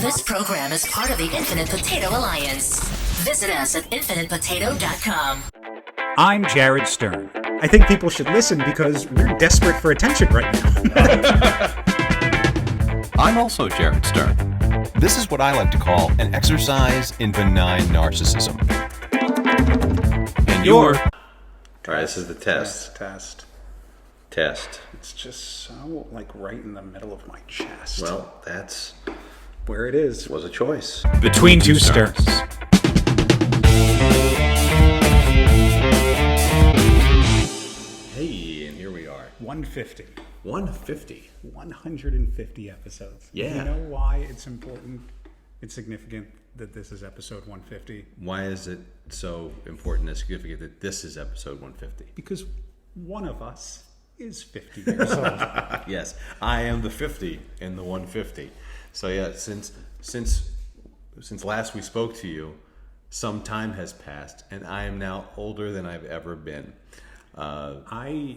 This program is part of the Infinite Potato Alliance. Visit us at infinitepotato.com. I'm Jared Stern. I think people should listen because we're desperate for attention right now. I'm also Jared Stern. This is what I like to call an exercise in benign narcissism. And you're... All right, this is the test. Test. It's just so, right in the middle of my chest. Well, that's where it is. Was a choice. Between two Sterns. Hey, and here we are. 150. 150 episodes. Yeah. You know why it's important? It's significant that this is episode 150. Why is it so important and significant that this is episode 150? Because one of us is 50 years old. Yes, I am the 50 in the 150. So yeah, since last we spoke to you, some time has passed, and I am now older than I've ever been. I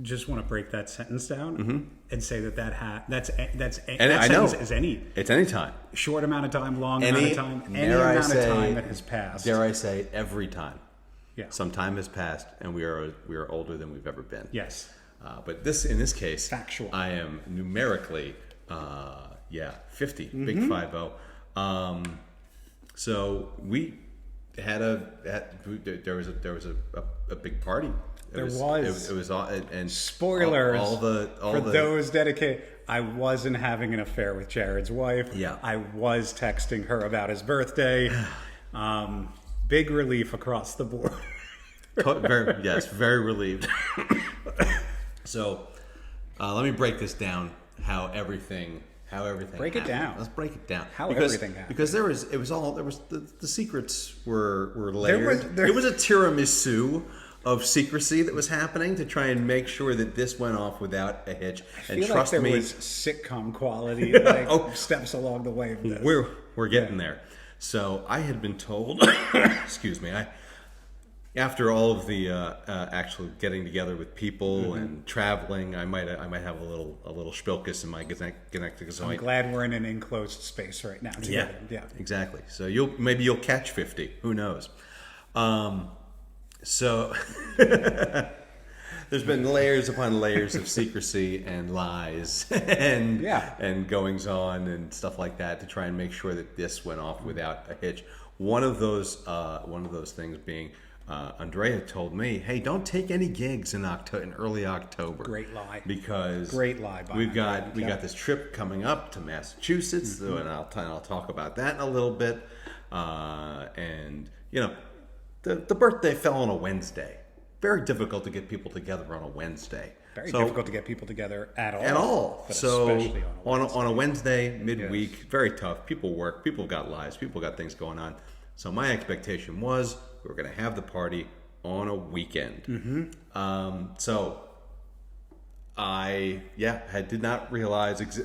just want to break that sentence down and say that's and I know is any. It's any time. Short amount of time, long amount of time, any amount of time that has passed. Dare I say, every time. Yeah. Some time has passed, and we are older than we've ever been. Yes. But in this case, factual. I am numerically, 50, big 50. So we had there was a big party. It was all, and spoilers all for those dedicated. I wasn't having an affair with Jared's wife. Yeah. I was texting her about his birthday. Big relief across the board. Very relieved. So, let me break this down. How everything break happened. It down. Let's break it down. Everything happened. Because the secrets were layered. There was a tiramisu of secrecy that was happening to try and make sure that this went off without a hitch. And trust me, there was sitcom quality steps along the way of this. We're getting there. So I had been told, excuse me, after all of the actual getting together with people and traveling, I might have a little spilkus in my genetic. I'm glad we're in an enclosed space right now together. Yeah, exactly. So you'll catch 50. Who knows? So there's been layers upon layers of secrecy and lies and goings on and stuff like that to try and make sure that this went off without a hitch. One of those things being Andrea told me, "Hey, don't take any gigs in early October." Great lie. Because great lie. We got this trip coming up to Massachusetts, and I'll talk about that in a little bit. And the birthday fell on a Wednesday. Very difficult to get people together on a Wednesday. Very difficult to get people together at all. At all. But so especially on a Wednesday, midweek, very tough. People work. People got lives. People got things going on. So my expectation was we were going to have the party on a weekend. So I did not realize.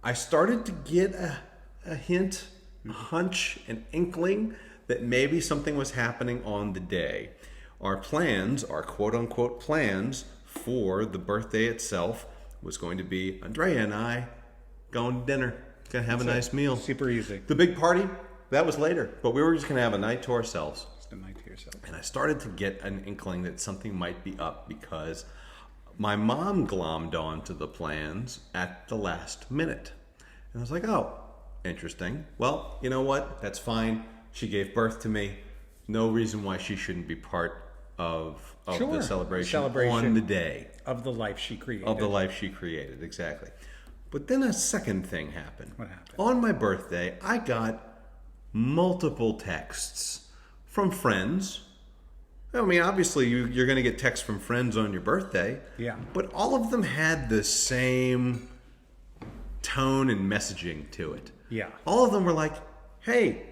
I started to get a hint, a hunch, an inkling that maybe something was happening on the day. Our quote-unquote plans for the birthday itself was going to be Andrea and I going to dinner, going to have a nice meal. Super easy. The big party, that was later, but we were just going to have a night to ourselves. Just a night to yourself. And I started to get an inkling that something might be up because my mom glommed onto the plans at the last minute. And I was like, oh, interesting. Well, you know what? That's fine. She gave birth to me. No reason why she shouldn't be part of the celebration on the day. Of the life she created. Exactly. But then a second thing happened. What happened? On my birthday, I got multiple texts from friends. I mean, obviously, you're going to get texts from friends on your birthday. Yeah. But all of them had the same tone and messaging to it. Yeah. All of them were like, hey,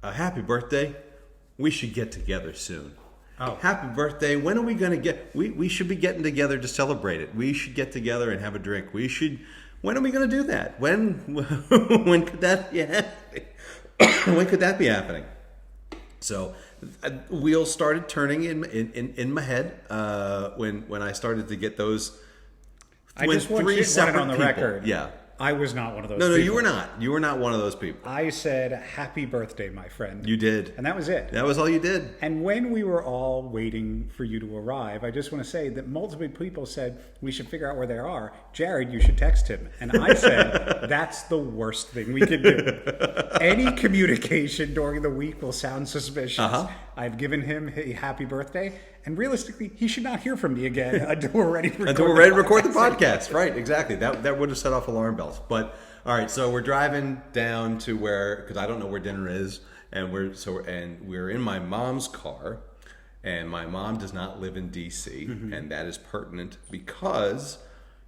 happy birthday. We should get together soon. Oh. Happy birthday. When are we going to get... We should be getting together to celebrate it. We should get together and have a drink. When are we going to do that? When could that be happening? When could that be happening? So wheels started turning in my head when I started to get those. I just want it on the record. Yeah. I was not one of those No, people. you were not. You were not one of those people. I said, happy birthday, my friend. You did. And that was it. That was all you did. And when we were all waiting for you to arrive, I just want to say that multiple people said, we should figure out where they are. Jared, you should text him. And I said, that's the worst thing we can do. Any communication during the week will sound suspicious. I've given him a happy birthday. And realistically, he should not hear from me again until we're ready to record the podcast. Right, exactly. That would have set off alarm bells. But all right, so we're driving down to where, because I don't know where dinner is, and we're in my mom's car, and my mom does not live in D.C., and that is pertinent because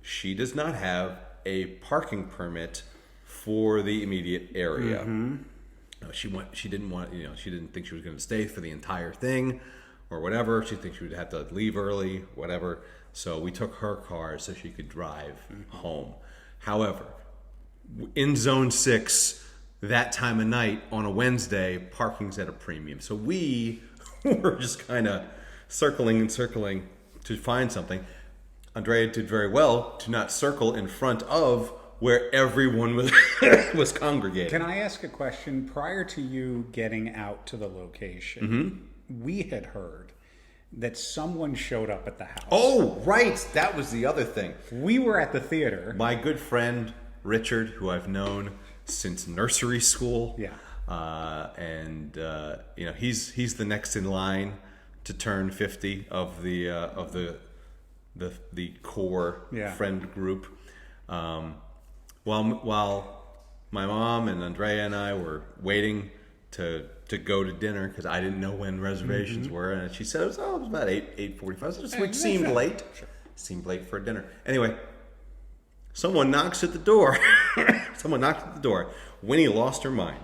she does not have a parking permit for the immediate area. She didn't think she was going to stay for the entire thing or whatever. She thinks she would have to leave early, whatever. So we took her car so she could drive home. However, in Zone 6, that time of night on a Wednesday, parking's at a premium. So we were just kind of circling to find something. Andrea did very well to not circle in front of where everyone was congregating. Can I ask a question? Prior to you getting out to the location, we had heard that someone showed up at the house. Oh, right. That was the other thing. We were at the theater. My good friend, Richard, who I've known since nursery school. Yeah. He's the next in line to turn 50 of the core friend group. While my mom and Andrea and I were waiting to go to dinner because I didn't know when reservations were, and she said it was about 8:45, which seemed late. Seemed late for dinner. Anyway, someone knocks at the door. Winnie lost her mind,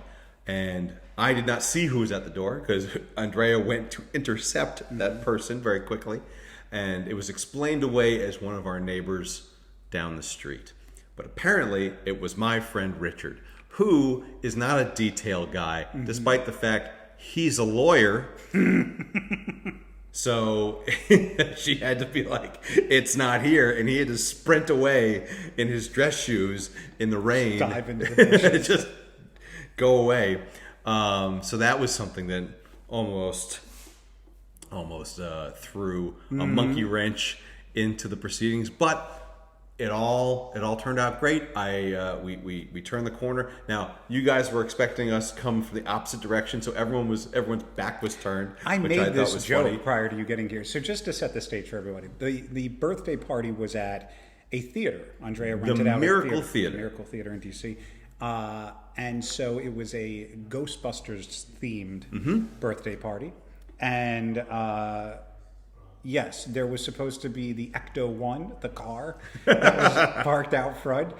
and I did not see who was at the door because Andrea went to intercept that person very quickly, and it was explained away as one of our neighbors down the street. But apparently, it was my friend Richard, who is not a detail guy, despite the fact he's a lawyer. So she had to be like, it's not here. And he had to sprint away in his dress shoes in the rain. Dive into the bushes. Just go away. So that was something that almost threw a monkey wrench into the proceedings. But it all turned out great. We turned the corner. Now you guys were expecting us to come from the opposite direction, so everyone's back was turned. I which made this was joke funny. prior to you getting here. So just to set the stage for everybody, the birthday party was at a theater. Andrea rented out Miracle a Theater. The Miracle Theater in DC. And so it was a Ghostbusters themed birthday party. And yes, there was supposed to be the Ecto-1, the car that was parked out front.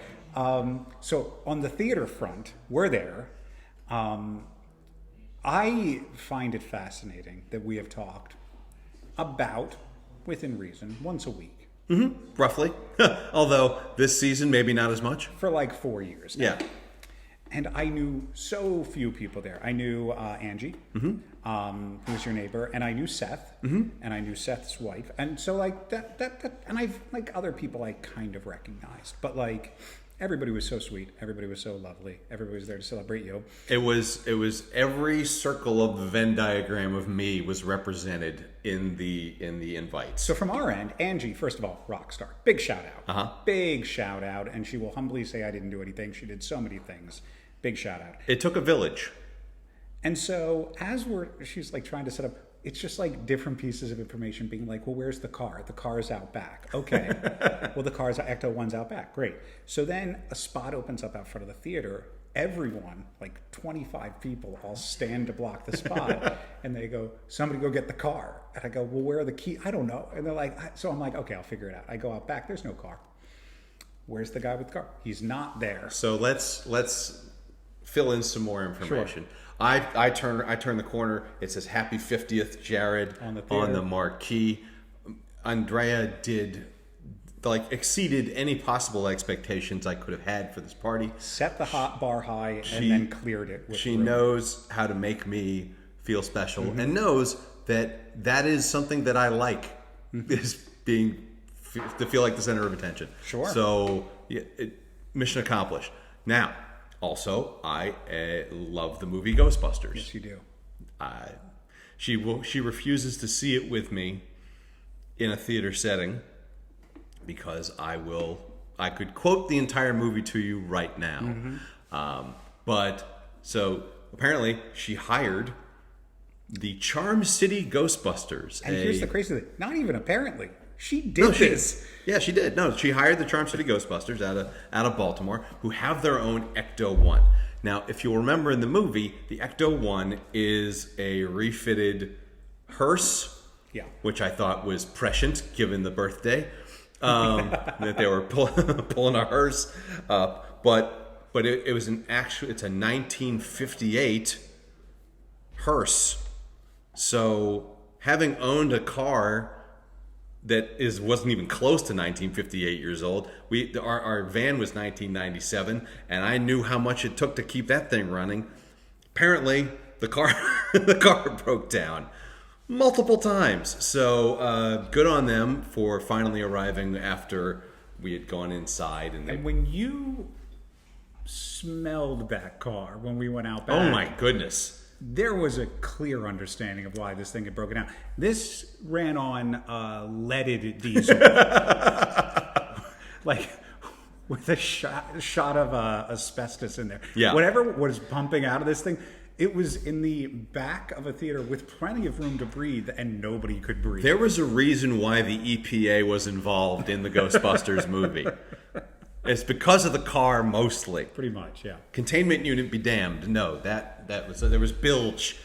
So on the theater front, we're there. I find it fascinating that we have talked about, within reason, once a week. Roughly. Although this season, maybe not as much. For like 4 years now. Yeah. And I knew so few people there. I knew Angie, who was your neighbor, and I knew Seth, and I knew Seth's wife, and so like that, and I've like other people I kind of recognized, but like everybody was so sweet, everybody was so lovely, everybody was there to celebrate you. It was every circle of the Venn diagram of me was represented in the invites. So from our end, Angie, first of all, rock star, big shout out, big shout out, and she will humbly say I didn't do anything. She did so many things. Big shout out. It took a village. And so she's like trying to set up, it's just like different pieces of information being like, well, where's the car? The car's out back. Okay. Well, the car's Ecto-1's out back. Great. So then a spot opens up out front of the theater. Everyone, like 25 people, all stand to block the spot. And they go, somebody go get the car. And I go, well, where are the keys? I don't know. And they're like, so I'm like, okay, I'll figure it out. I go out back. There's no car. Where's the guy with the car? He's not there. So let's fill in some more information. Sure. I turn the corner. It says "Happy 50th, Jared" on the marquee. Andrea did exceeded any possible expectations I could have had for this party. Set the hot bar high and then cleared it. She knows how to make me feel special and knows that is something that I like, is to feel like the center of attention. Sure. So mission accomplished. Now, also, I love the movie Ghostbusters. Yes, you do. She refuses to see it with me in a theater setting because I could quote the entire movie to you right now. But so apparently she hired the Charm City Ghostbusters. And here's the crazy thing. Not even apparently. She did No, this. Yeah, she did. No, she hired the Charm City Ghostbusters out of Baltimore, who have their own Ecto-1. Now, if you'll remember in the movie, the Ecto-1 is a refitted hearse, which I thought was prescient given the birthday, that they were pulling a hearse up. But it was it's a 1958 hearse. So having owned a car that wasn't even close to 1958 years old. Our van was 1997, and I knew how much it took to keep that thing running. Apparently, the car broke down multiple times. So good on them for finally arriving after we had gone inside. And when you smelled that car when we went out back, oh my goodness. There was a clear understanding of why this thing had broken down. This ran on leaded diesel, like with a shot of asbestos in there. Yeah. Whatever was pumping out of this thing, it was in the back of a theater with plenty of room to breathe, and nobody could breathe. There was a reason why the EPA was involved in the Ghostbusters movie. It's because of the car mostly. Pretty much, yeah. Containment unit be damned. No, that was there was bilge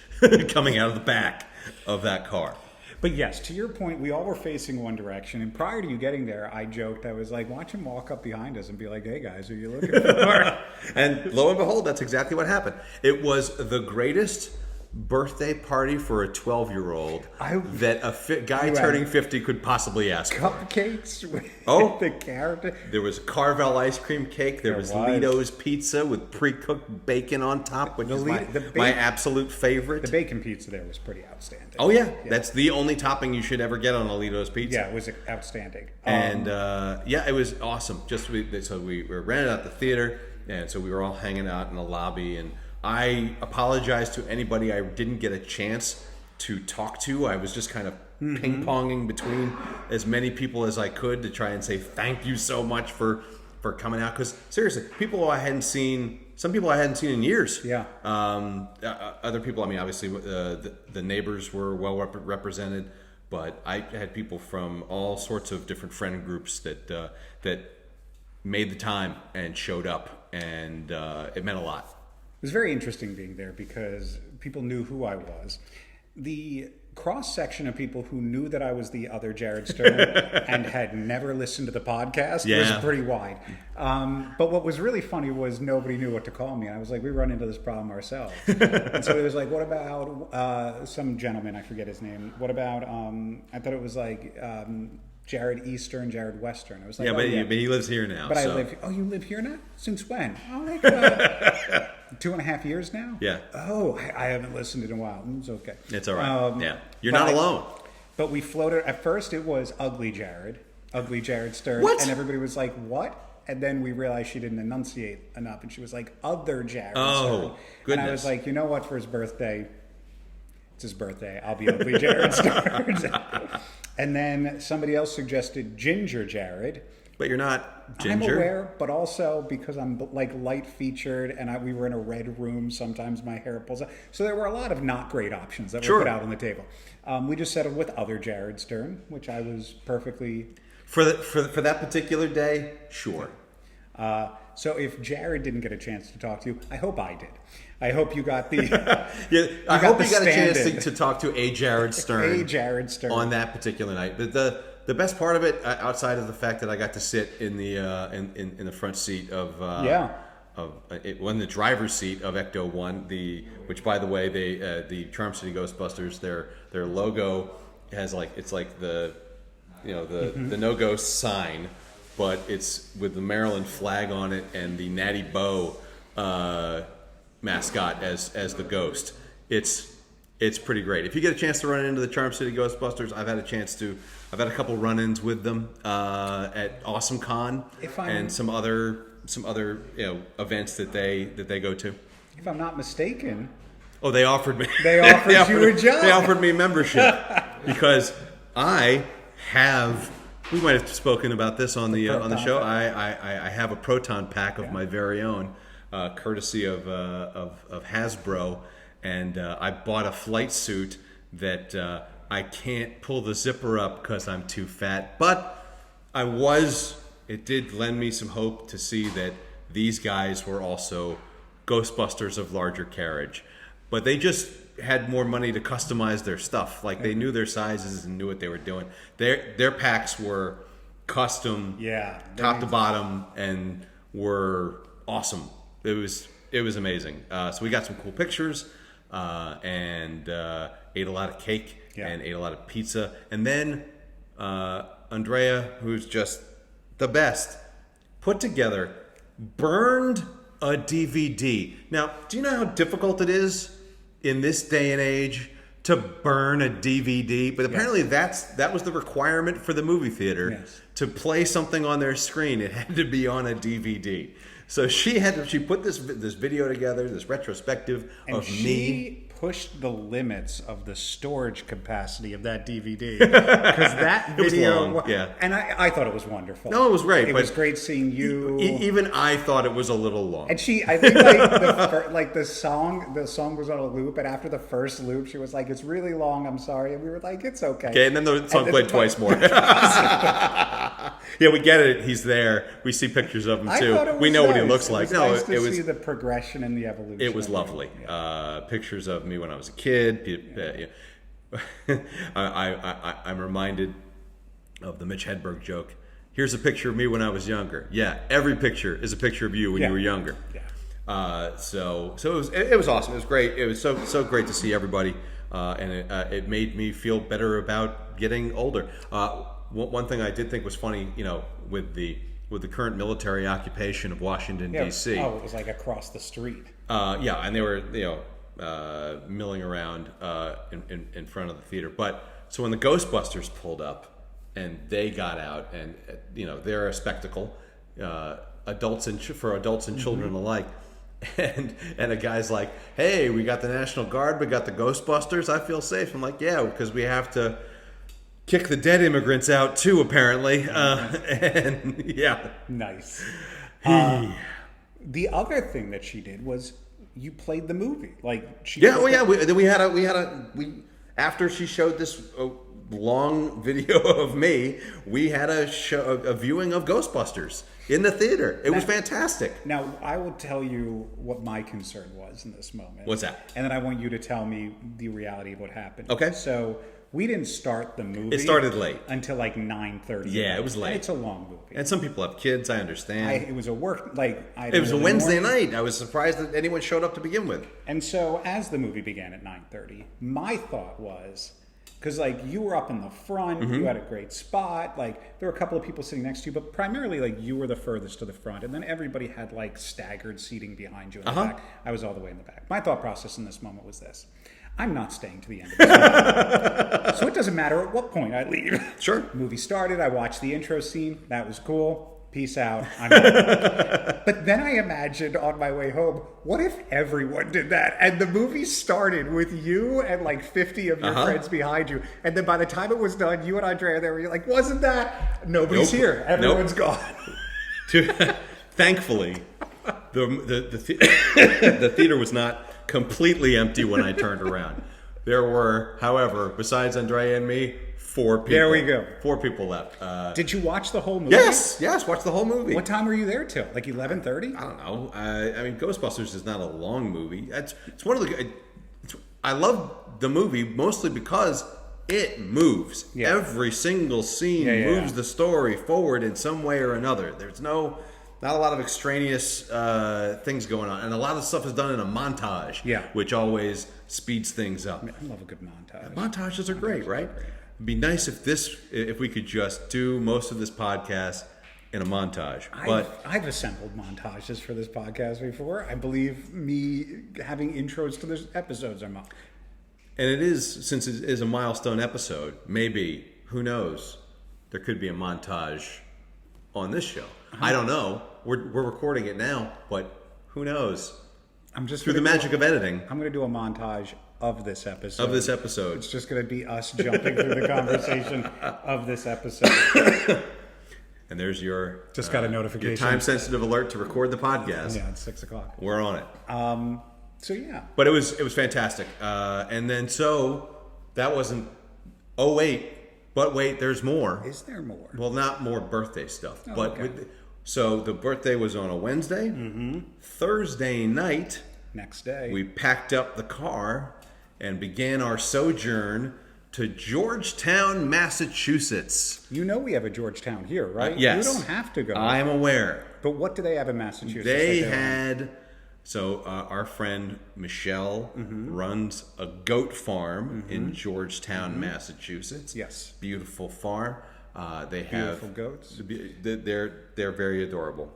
coming out of the back of that car. But yes, to your point, we all were facing one direction. And prior to you getting there, I joked, I was like, watch him walk up behind us and be like, hey guys, who are you looking for? And lo and behold, that's exactly what happened. It was the greatest birthday party for a 12-year-old that a guy turning 50 could possibly ask for. Cupcakes with the character. There was Carvel ice cream cake. There was Lito's pizza with pre-cooked bacon on top, which is my absolute favorite. The bacon pizza there was pretty outstanding. Oh yeah, that's the only topping you should ever get on a Lito's pizza. Yeah, it was outstanding. And it was awesome. So we were rented out the theater, and so we were all hanging out in the lobby, and I apologize to anybody I didn't get a chance to talk to. I was just kind of ping-ponging between as many people as I could to try and say thank you so much for coming out. Because seriously, some people I hadn't seen in years. Yeah. Other people, I mean, obviously the neighbors were well represented, but I had people from all sorts of different friend groups that made the time and showed up, and it meant a lot. It was very interesting being there because people knew who I was. The cross-section of people who knew that I was the other Jared Stern and had never listened to the podcast was pretty wide. But what was really funny was nobody knew what to call me. And I was like, we run into this problem ourselves. And so it was like, what about some gentleman, I forget his name. What about, I thought it was like Jared Eastern, Jared Western. I was like, but he lives here now. But so. You live here now? Since when? Oh, like 2.5 years now? Yeah. Oh, I haven't listened in a while. It's okay. It's all right. You're not alone. But we floated. At first, it was Ugly Jared Stern. What? And everybody was like, what? And then we realized she didn't enunciate enough. And she was like, Other Jared Stern. Oh, goodness. And I was like, you know what? For his birthday, it's his birthday. I'll be Ugly Jared Stern. And then somebody else suggested Ginger Jared. But you're not Ginger. I'm aware, but also because I'm like light featured and we were in a red room, sometimes my hair pulls out. So there were a lot of not great options that were put out on the table. We just settled with Other Jared Stern, which I was perfectly... For that particular day, sure. So if Jared didn't get a chance to talk to you, I hope I did. I hope you got the... I hope you got a chance to talk to a Jared Stern. A Jared Stern. On that particular night. The best part of it, outside of the fact that I got to sit in the in the front seat of the driver's seat of Ecto-1, which by the way, the Charm City Ghostbusters, their logo has it's like the no-go sign, but it's with the Maryland flag on it and the Natty Bow mascot as the ghost. It's It's pretty great. If you get a chance to run into the Charm City Ghostbusters, I've had a couple run-ins with them at Awesome Con and some other events that they go to. If I'm not mistaken, they offered me. They offered you a job. They offered me membership because we might have spoken about this on the show. I have a proton pack of my very own, courtesy of Hasbro, and I bought a flight suit that I can't pull the zipper up because I'm too fat. But it did lend me some hope to see that these guys were also Ghostbusters of larger carriage. But they just had more money to customize their stuff. Like, they knew their sizes and knew what they were doing. Their packs were custom, top to bottom, and were awesome. It was amazing. So we got some cool pictures, and ate a lot of cake and ate a lot of pizza. And then Andrea, who's just the best, put together, burned a DVD. Now, do you know how difficult it is in this day and age to burn a DVD? But apparently that was the requirement for the movie theater. Yes. To play something on their screen, it had to be on a DVD. So she put this video together, this retrospective of me. She pushed the limits of the storage capacity of that DVD, because that video, it was long, and I thought it was wonderful. No, it was great. It was great seeing you. Even I thought it was a little long. And I think the song was on a loop, and after the first loop, she was like, "It's really long. I'm sorry," and we were like, "It's okay." Okay, and then the song played twice more. Yeah, we get it. He's there. We see pictures of him too. We know what he looks like. No, it was see the progression and the evolution. It was lovely. Yeah. Pictures of me when I was a kid. I'm reminded of the Mitch Hedberg joke. Here's a picture of me when I was younger. Yeah, every picture is a picture of you when you were younger. Yeah. So it was awesome. It was great. It was so great to see everybody, and it made me feel better about getting older. One thing I did think was funny, with the current military occupation of Washington D.C. Oh, it was like across the street. And they were milling around in front of the theater. But so when the Ghostbusters pulled up and they got out, and they're a spectacle, adults and children alike. And a guy's like, "Hey, we got the National Guard, we got the Ghostbusters. I feel safe." I'm like, "Yeah, because we have to kick the dead immigrants out too, apparently." And yeah, nice. The other thing that she did was you played the movie. Like she after she showed this long video of me, we had a viewing of Ghostbusters in the theater. It was fantastic. Now, I will tell you what my concern was in this moment. What's that? And then I want you to tell me the reality of what happened. Okay. So we didn't start the movie. It started late. Until like 9:30. Yeah, it was late. And it's a long movie. And some people have kids, I understand. It was a work, it was a Wednesday night. I was surprised that anyone showed up to begin with. And so as the movie began at 9:30, my thought was, because you were up in the front, you had a great spot, there were a couple of people sitting next to you, but primarily you were the furthest to the front, and then everybody had staggered seating behind you in the back. I was all the way in the back. My thought process in this moment was this: I'm not staying to the end of this movie. So it doesn't matter at what point I leave. Sure. Movie started, I watched the intro scene, that was cool. Peace out. I'm out. But then I imagined on my way home, what if everyone did that? And the movie started with you and 50 of your friends behind you. And then by the time it was done, you and Andrea there were wasn't that? Nobody's here. Everyone's gone. Thankfully, the theater was not completely empty when I turned around. There were, however, besides Andrea and me, 4 people. There we go. 4 people left. Did you watch the whole movie? Yes, watch the whole movie. What time were you there till? 11:30? I don't know. I mean, Ghostbusters is not a long movie. It's one of the. I love the movie mostly because it moves. Yeah. Every single scene moves the story forward in some way or another. There's not a lot of extraneous things going on, and a lot of stuff is done in a montage. Yeah. Which always speeds things up. I love a good montage. Montages are great, right? It'd be nice if we could just do most of this podcast in a montage. I've assembled montages for this podcast before. I believe me having intros to the episodes are And it is, since it is a milestone episode, maybe, who knows, there could be a montage on this show. I don't know. We're recording it now, but who knows? I'm just through the magic of editing. I'm going to do a montage of this episode. It's just going to be us jumping through the conversation of this episode. And there's your just got a notification. Your time-sensitive alert to record the podcast. Yeah, it's 6:00. We're on it. So yeah, but it was fantastic. And then so that wasn't. Oh wait, but wait, there's more. Is there more? Well, not more birthday stuff, Oh, but okay. So the birthday was on a Wednesday. Mm-hmm. Thursday night, next day, we packed up the car and began our sojourn to Georgetown, Massachusetts. You know we have a Georgetown here, right? Yes. You don't have to go. I'm aware. But what do they have in Massachusetts? They had... So our friend Michelle runs a goat farm in Georgetown, Massachusetts. Yes. Beautiful farm. They have... Beautiful goats. They're very adorable.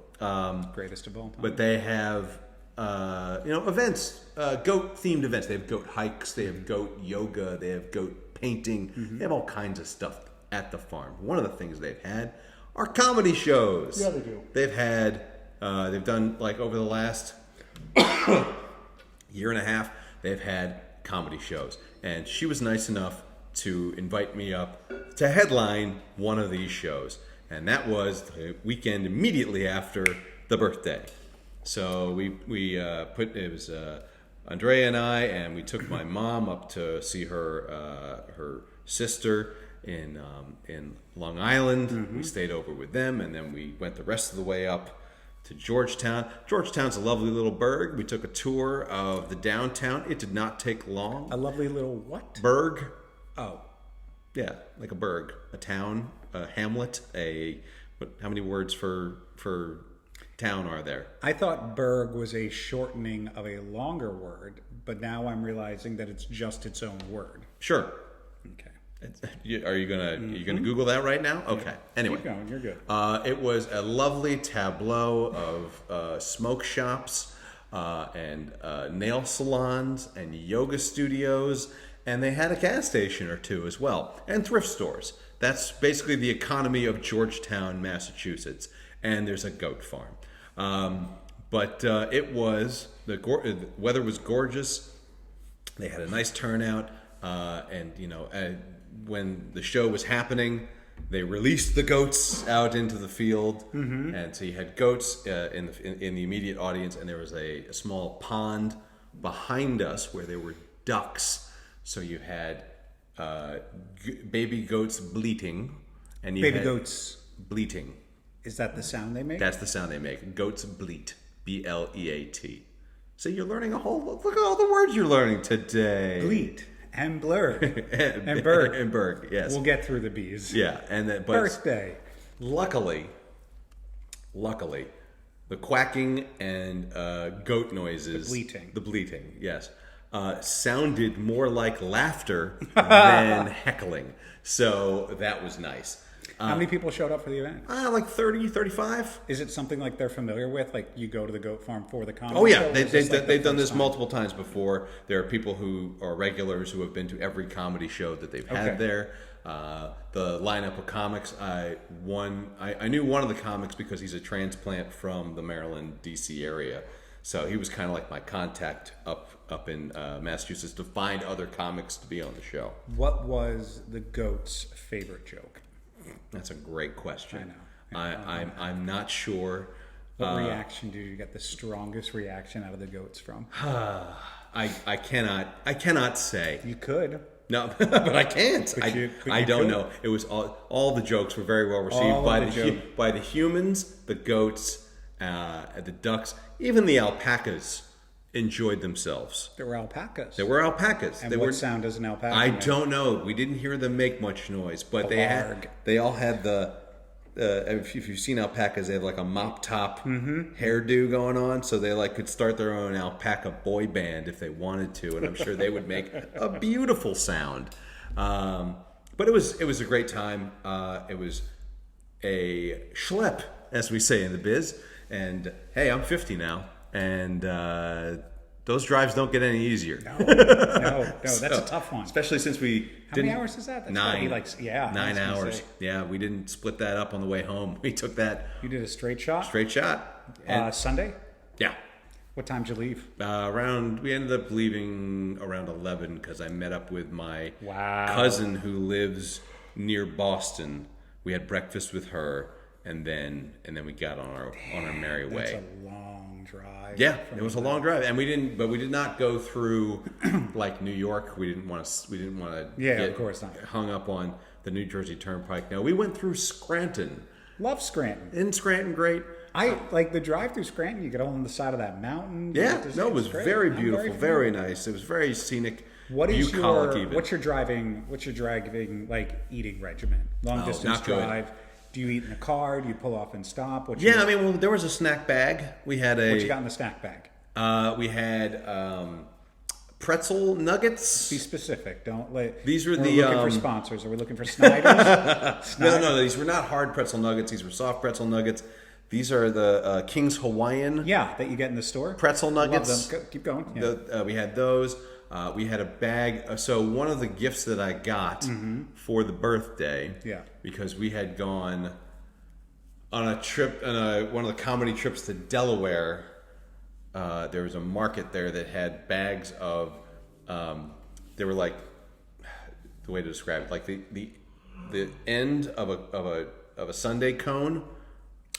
Greatest of all time. But they have... events, goat-themed events. They have goat hikes, they have goat yoga, they have goat painting. They have all kinds of stuff at the farm. One of the things they've had are comedy shows. Yeah, they do. They've had, they've done, like, over the last year and a half, they've had comedy shows. And she was nice enough to invite me up to headline one of these shows. And that was the weekend immediately after the birthday. So we put, it was Andrea and I, and we took my mom up to see her sister in Long Island. We stayed over with them, and then we went the rest of the way up to Georgetown. Georgetown's a lovely little burg. We took a tour of the downtown. It did not take long. A lovely little what? Burg. Oh. Yeah, like a burg, a town, a hamlet, how many words for town are there? I thought burg was a shortening of a longer word, but now I'm realizing that it's just its own word. Sure. Okay. Are you gonna Google that right now? Okay. Yeah. Anyway, Keep going. You're good. It was a lovely tableau of smoke shops and nail salons and yoga studios, and they had a gas station or two as well, and thrift stores. That's basically the economy of Georgetown, Massachusetts. And there's a goat farm. But it was, the weather was gorgeous. They had a nice turnout. And, when the show was happening, they released the goats out into the field. And so you had goats in the immediate audience, and there was a small pond behind us where there were ducks. So you had baby goats bleating. And you had goats bleating. Is that the sound they make? That's the sound they make. Goats bleat. B-L-E-A-T. So you're learning look at all the words you're learning today. Bleat and blurred and bird. And bird, yes. We'll get through the B's. Yeah, and then, but birthday. Luckily, the quacking and goat noises. The bleating, yes. Sounded more like laughter than heckling. So that was nice. How many people showed up for the event? Like 30, 35. Is it something like they're familiar with? Like you go to the goat farm for the comedy? Oh yeah, show, or is this like they've done first this time? multiple times before. There are people who are regulars who have been to every comedy show that they've had there. The lineup of comics, I knew one of the comics because he's a transplant from the Maryland, D.C. area. So he was kind of like my contact up in Massachusetts to find other comics to be on the show. What was the goat's favorite joke? That's a great question. I know. I'm not sure. What reaction did you get the strongest reaction out of the goats from? I cannot say. You could. No, but I can't. I don't could. know. It was all the jokes were very well received by the humans, the goats, the ducks, even the alpacas they themselves. There were alpacas. And what sound does an alpaca I make? don't know. We didn't hear them make much noise, but they all had the. If you've seen alpacas, they have like a mop top hairdo going on, so they could start their own alpaca boy band if they wanted to, and I'm sure they would make a beautiful sound. But it was a great time. It was a schlep, as we say in the biz. And hey, I'm 50 now, and those drives don't get any easier. No, that's a tough one. Especially since we How many hours is that? That's nine. Nine hours. Say. Yeah, we didn't split that up on the way home. We took that You did a straight shot? straight shot. And, Sunday? yeah. What time did you leave? We ended up leaving around 11 because I met up with my Wow. cousin who lives near Boston. We had breakfast with her, and then we got on our merry way. That's a long drive. Yeah, it was a long drive, and we did not go through like New York. We didn't want to Yeah, get of course not. hung up on the New Jersey Turnpike. No, we went through Scranton. Love Scranton. In Scranton, great. I like the drive through Scranton. You get on the side of that mountain. Yeah, no, it was great. very I'm beautiful, very very nice. It was very scenic. What is bucolic your even. what's your driving like eating regimen? Long distance not good. drive. Do you eat in a car? Do you pull off and stop? Yeah, I mean, well, there was a snack bag. We had what you got in the snack bag? We had pretzel nuggets. Be specific. Don't let. These were we're the, looking for sponsors. Are we looking for Snyder's? No, these were not hard pretzel nuggets. These were soft pretzel nuggets. These are the King's Hawaiian. Yeah, that you get in the store. Pretzel nuggets. Love them. Keep going. Yeah. We had those. We had a bag. So one of the gifts that I got for the birthday, because we had gone on a trip, one of the comedy trips to Delaware. There was a market there that had bags of. They were like, the way to describe it, like the end of a sundae cone.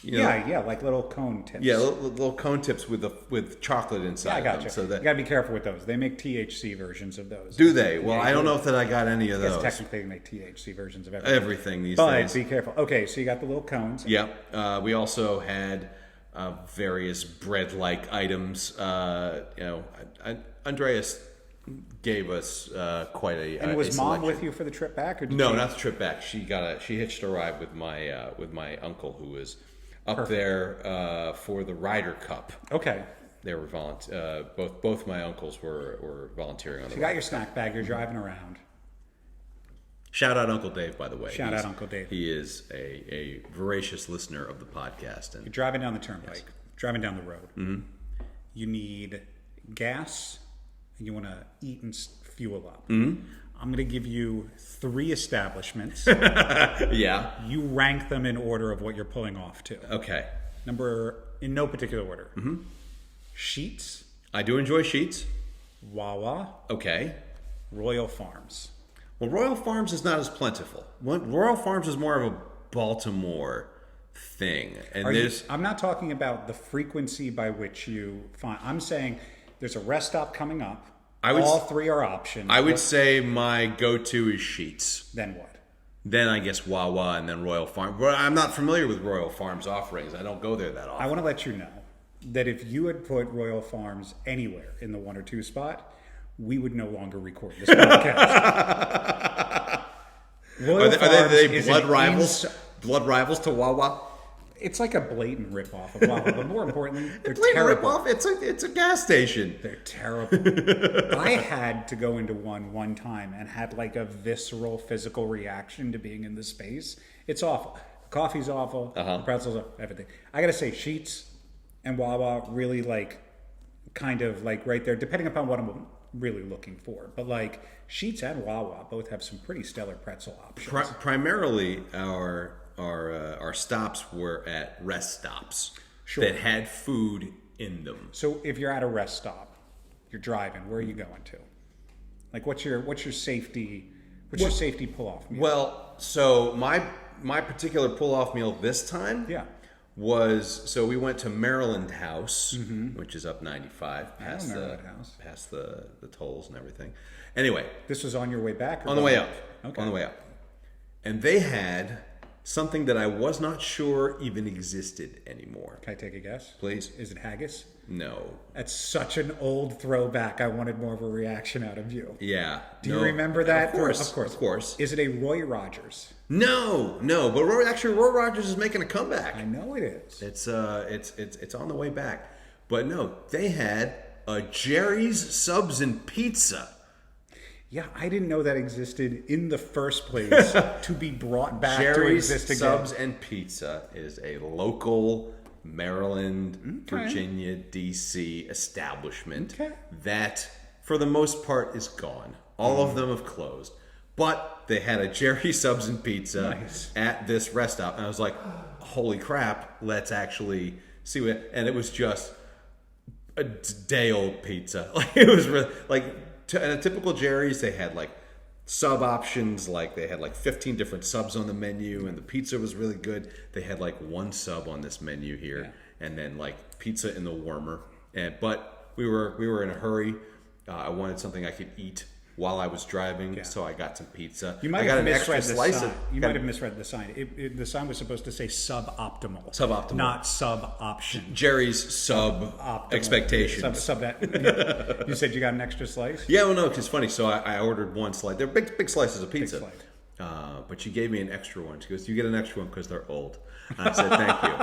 You know, yeah, like little cone tips. Yeah, little cone tips with chocolate inside. Yeah, I got them, you. So that, you gotta be careful with those. They make THC versions of those. do they? Well, Yeah, I don't know if that I got any of Yes, those. technically they make THC versions of everything. Everything these But days. be careful. Okay, so you got the little cones. Yeah. We also had various bread-like items. Andreas gave us quite a. And was mom selection. with you for the trip back? Or did No, she... not the trip back. She hitched a ride with my uncle who was up there for the Ryder Cup. Okay. They were both my uncles were volunteering on the. You got your snack bag. You're driving around. Shout out Uncle Dave, by the way. Shout out Uncle Dave. He is a voracious listener of the podcast. And You're driving down the turnpike, driving down the road. Mm-hmm. You need gas, and you want to eat and fuel up. Mm-hmm. I'm going to give you 3 establishments. Yeah. You rank them in order of what you're pulling off to. Okay. In no particular order. Mm-hmm. Sheets. I do enjoy Sheets. Wawa. Okay. Royal Farms. Well, Royal Farms is not as plentiful. Royal Farms is more of a Baltimore thing. And I'm not talking about the frequency by which you find. I'm saying there's a rest stop coming up. All 3 are options. I would say my go-to is Sheets. Then what? Then I guess Wawa and then Royal Farms. Well, I'm not familiar with Royal Farms offerings. I don't go there that often. I want to let you know that if you had put Royal Farms anywhere in the 1 or 2 spot, we would no longer record this podcast. Are they blood rivals? Blood rivals to Wawa? It's like a blatant ripoff of Wawa, but more importantly, they're Blatant terrible. ripoff? It's a gas station. They're terrible. I had to go into one time and had like a visceral physical reaction to being in the space. It's awful. The coffee's awful. The pretzels are everything. I gotta say, Sheets and Wawa really like kind of like right there, depending upon what I'm really looking for. But like Sheets and Wawa both have some pretty stellar pretzel options. Primarily, our stops were at rest stops that had food in them. So if you're at a rest stop, you're driving, where are you going to? Like what's your safety pull off meal? Well, so my particular pull off meal this time was we went to Maryland House, which is up 95 past the tolls and everything. Anyway, this was on your way back or on the way up. Okay. On the way up. And they had something that I was not sure even existed anymore. Can I take a guess? Please. Is it haggis? No. That's such an old throwback. I wanted more of a reaction out of you. Yeah. Do you remember that? Of course. Of course. Is it a Roy Rogers? No. But Roy Rogers is making a comeback. I know it is. It's on the way back. But no, they had a Jerry's Subs and Pizza. Yeah, I didn't know that existed in the first place to be brought back Jerry's to exist again. Subs and Pizza is a local Maryland, Virginia, D.C. establishment Okay. that, for the most part, is gone. All of them have closed. But they had a Jerry Subs and Pizza at this rest stop. And I was like, holy crap, let's actually see what... And it was just a day-old pizza. Like, it was really... Like, at a typical Jerry's, they had, like, sub options. Like, they had, like, 15 different subs on the menu. And the pizza was really good. They had, like, one sub on this menu here. Yeah. And then, like, pizza in the warmer. But we were in a hurry. I wanted something I could eat while I was driving, so I got some pizza. You might I got have an extra misread the slice sign. of. You might have misread the sign. The sign was supposed to say suboptimal. Suboptimal. Not sub-option. Jerry's sub expectations. Sub that. You said you got an extra slice? Yeah, well, no, it's funny. So I ordered one slice. They're big slices of pizza. Big slice. But she gave me an extra one. She goes, you get an extra one because they're old. And I said, thank you.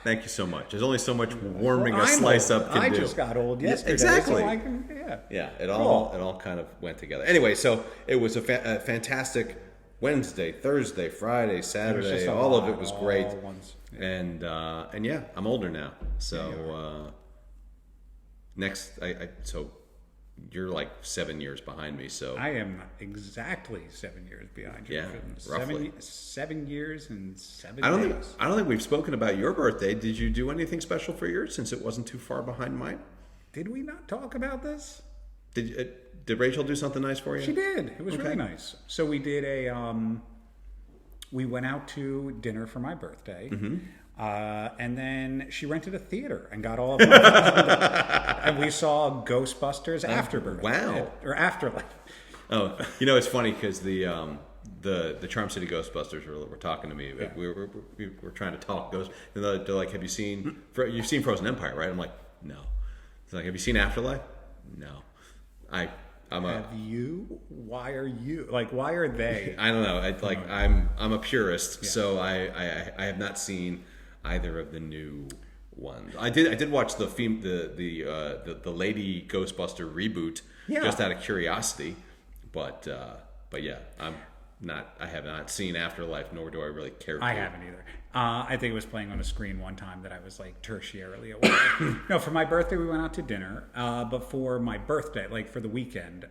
Thank you so much. There's only so much warming a slice up can do. I just got old yesterday. Exactly. So I can, it all kind of went together. Anyway, so it was a fantastic Wednesday, Thursday, Friday, Saturday. All of it was great. And yeah, I'm older now. So so you're like 7 years behind me. So I am exactly 7 years behind you. Yeah, roughly 7 years and 7 I don't days. think we've spoken about your birthday. Did you do anything special for yours since it wasn't too far behind mine? Did we not talk about this? Did Rachel do something nice for you? She did. It was really nice. So we did we went out to dinner for my birthday. Mm-hmm. And then she rented a theater and got all of my and we saw Ghostbusters Afterbirth. Wow. Or Afterlife. Oh, it's funny because the Charm City Ghostbusters were talking to me. Yeah. We were trying to talk Ghost, and they're like, "Have you seen? You've seen Frozen Empire, right?" I'm like, "No." It's like, "Have you seen Afterlife?" No. Have you? Why are you like? Why are they? I don't know. I'm a purist, so I have not seen either of the new ones. I did watch the Lady Ghostbuster reboot just out of curiosity, but yeah, I have not seen Afterlife, nor do I really care to. I haven't either. I think it was playing on a screen one time that I was like tertiarily aware. No, for my birthday we went out to dinner. But for my birthday, like for the weekend,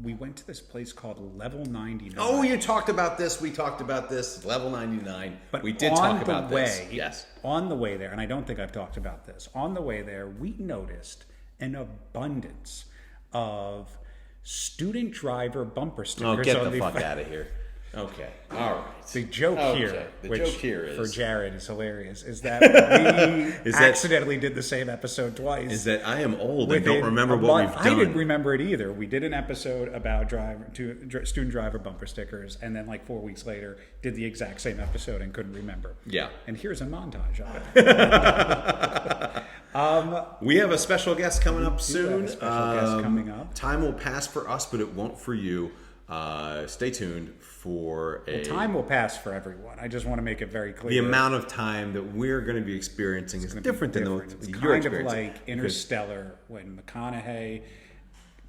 we went to this place called Level 99. Oh, you talked about this. We talked about this. Level 99. But we did talk about this. Yes. On the way there, and I don't think I've talked about this. On the way there, we noticed an abundance of student driver bumper stickers. Oh, get the fuck out of here. Okay. All right. The joke here, joke here is, for Jared is hilarious, is that we accidentally did the same episode twice. Is that I am old and don't remember what we've done. I didn't remember it either. We did an episode about student driver bumper stickers, and then like 4 weeks later, did the exact same episode and couldn't remember. Yeah. And here's a montage of it. We have a special guest coming up soon. Time will pass for us, but it won't for you. Stay tuned for time will pass for everyone. I just want to make it very clear. The amount of time that we're going to be experiencing is different than you're experiencing. Kind of like Interstellar, when McConaughey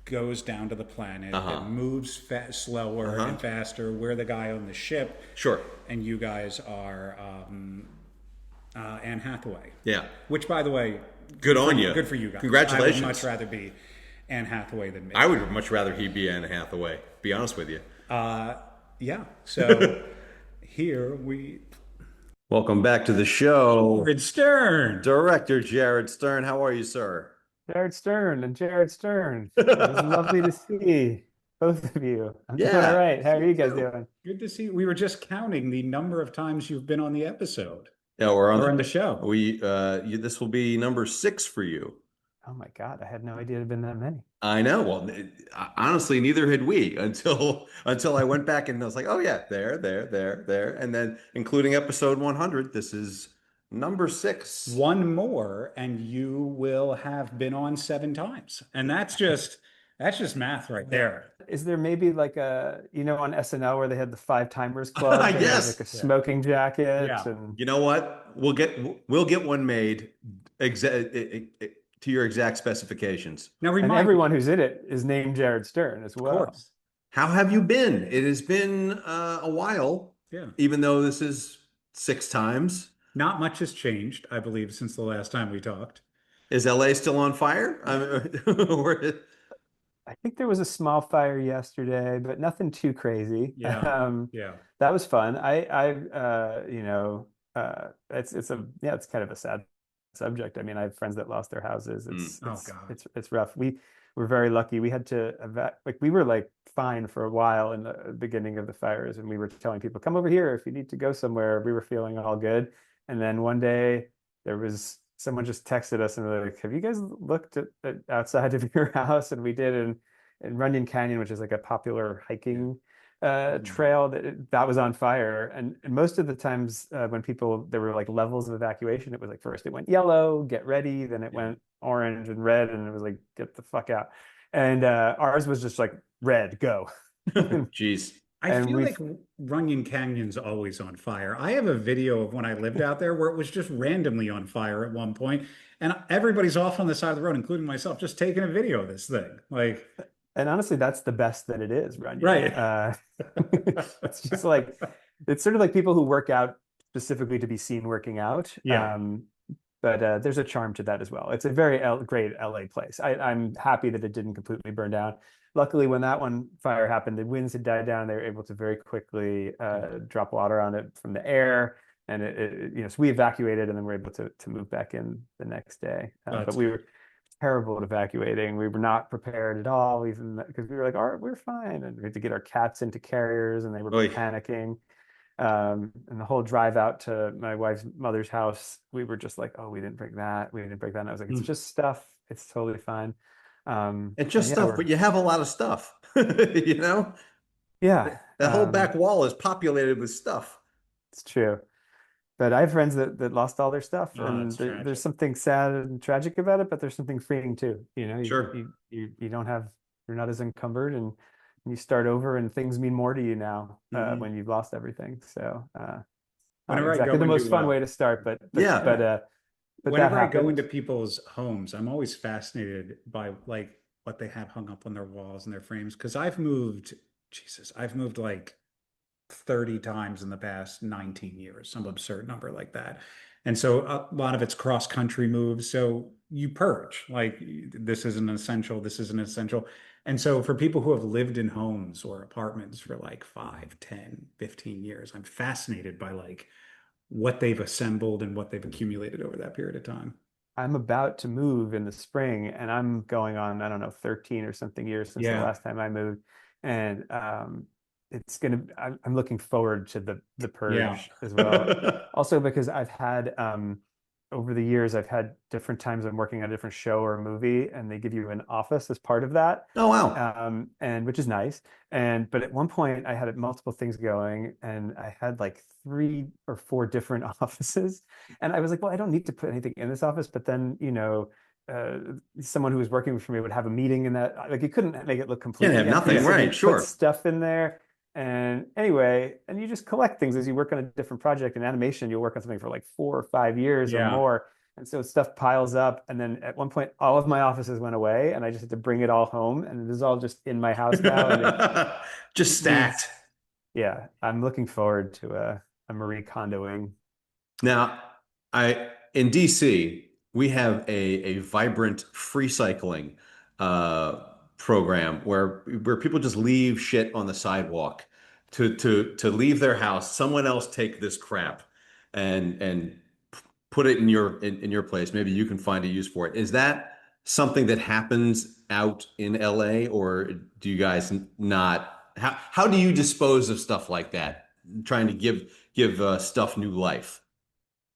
goes down to the planet and moves slower and faster. We're the guy on the ship. Sure. And you guys are Anne Hathaway. Yeah. Which, by the way, good on you. Good for you guys. Congratulations. I would much rather be Anne Hathaway than me. I would much rather he be Anne Hathaway. Be honest with you. Yeah. So here we. Welcome back to the show. Jared Stern. Director Jared Stern. How are you, sir? Jared Stern and Jared Stern. It was lovely to see both of you. I'm doing all right. How are you guys doing? Good to see you. We were just counting the number of times you've been on the episode. Yeah, we're on the show. This will be number 6 for you. Oh my God, I had no idea it had been that many. I know. Well, honestly, neither had we until I went back and I was like, oh yeah, there. And then including episode 100, this is number 6. One more and you will have been on 7 times. And that's just math right there. Is there maybe like on SNL where they had the 5 timers club? Yes. Like a smoking jacket. Yeah. And... You know what? We'll get one made to your exact specifications. Now, everyone who's in it is named Jared Stern as well. Of course. How have you been? It has been a while. Yeah. Even though this is 6 times. Not much has changed, I believe, since the last time we talked. Is LA still on fire? I mean, I think there was a small fire yesterday, but nothing too crazy. Yeah. Yeah. That was fun. It's yeah, it's kind of a sad subject. I mean, I have friends that lost their houses. It's Oh it's God. it's it's rough. We were very lucky. We had to like we were like fine for a while in the beginning of the fires, and we were telling people, come over here if you need to go somewhere. We were feeling all good, and then one day there was someone just texted us and they're like, have you guys looked at outside of your house? And we did, in Runyon Canyon, which is like a popular hiking trail, that was on fire. And most of the times when people, there were like levels of evacuation. It was like first it went yellow, get ready, then it Yeah. went orange and red, and it was like get the fuck out. And ours was just like red, go. Jeez. I And feel we like Runyon Canyon's always on fire. I have a video of when I lived out there where it was just randomly on fire at one point, and everybody's off on the side of the road, including myself, just taking a video of this thing. Like, and honestly, that's the best that it is, Runyon. right. It's just like it's sort of like people who work out specifically to be seen working out. Yeah. But there's a charm to that as well. It's a very great LA place. I'm happy that it didn't completely burn down. Luckily, when that one fire happened, the winds had died down. They were able to very quickly drop water on it from the air, and so we evacuated, and then we were able to move back in the next day. But That's we were terrible at evacuating. We were not prepared at all, even because we were like, all right, we're fine, and we had to get our cats into carriers, and they were Oy. panicking. And the whole drive out to my wife's mother's house, we were just like, oh, we didn't break that. We didn't break that. And I was like, it's just stuff. It's totally fine. It's just Yeah, stuff, but you have a lot of stuff. You know, yeah, that whole back wall is populated with stuff. it's true. But I have friends that lost all their stuff, oh, and that's tragic. there's something sad and tragic about it, but there's something freeing too. Sure. You don't have, you're not as encumbered, and you start over, and things mean more to you now when you've lost everything. So not Whenever I exactly go the most into fun way to start, but Yeah. but that whenever I go happened. into people's homes, I'm always fascinated by like what they have hung up on their walls and their frames. Because I've moved like 30 times in the past 19 years, some absurd number like that. And so a lot of it's cross country moves. So you purge, like this isn't essential, this isn't essential. And so for people who have lived in homes or apartments for like 5, 10, 15 years, I'm fascinated by like what they've assembled and what they've accumulated over that period of time. I'm about to move in the spring, and I'm going on, I don't know, 13 or something years since the Yeah. last time I moved. And I'm looking forward to the Yeah. purge as well. Also because I've had over the years, I've had different times I'm working on a different show or a movie, and they give you an office as part of that. Oh, wow. And which is nice. But at one point I had multiple things going, and I had like 3 or 4 different offices. And I was like, well, I don't need to put anything in this office. But then, someone who was working for me would have a meeting in that, like, you couldn't make it look completely Can't have empty. nothing, So right, you sure. put stuff in there. And anyway, and you just collect things as you work on a different project. In animation, you'll work on something for like 4 or 5 years or Yeah. more. And so stuff piles up. And then at one point, all of my offices went away, and I just had to bring it all home. And it is all just in my house now. And Just stacked. yeah, I'm looking forward to a Marie Kondoing. Now, in DC, we have a vibrant free cycling program where people just leave shit on the sidewalk to leave their house. Someone else take this crap and put it in your place. Maybe you can find a use for it. Is that something that happens out in LA, or do you guys not? How do you dispose of stuff like that? Trying to give stuff new life.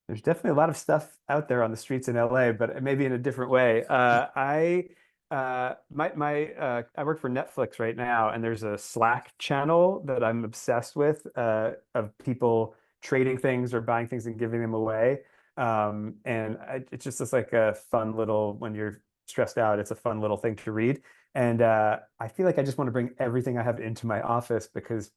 There's definitely a lot of stuff out there on the streets in LA, but maybe in a different way. I work for Netflix right now, and there's a Slack channel that I'm obsessed with of people trading things or buying things and giving them away. It's just like a fun little, when you're stressed out, it's a fun little thing to read. And I feel like I just want to bring everything I have into my office, because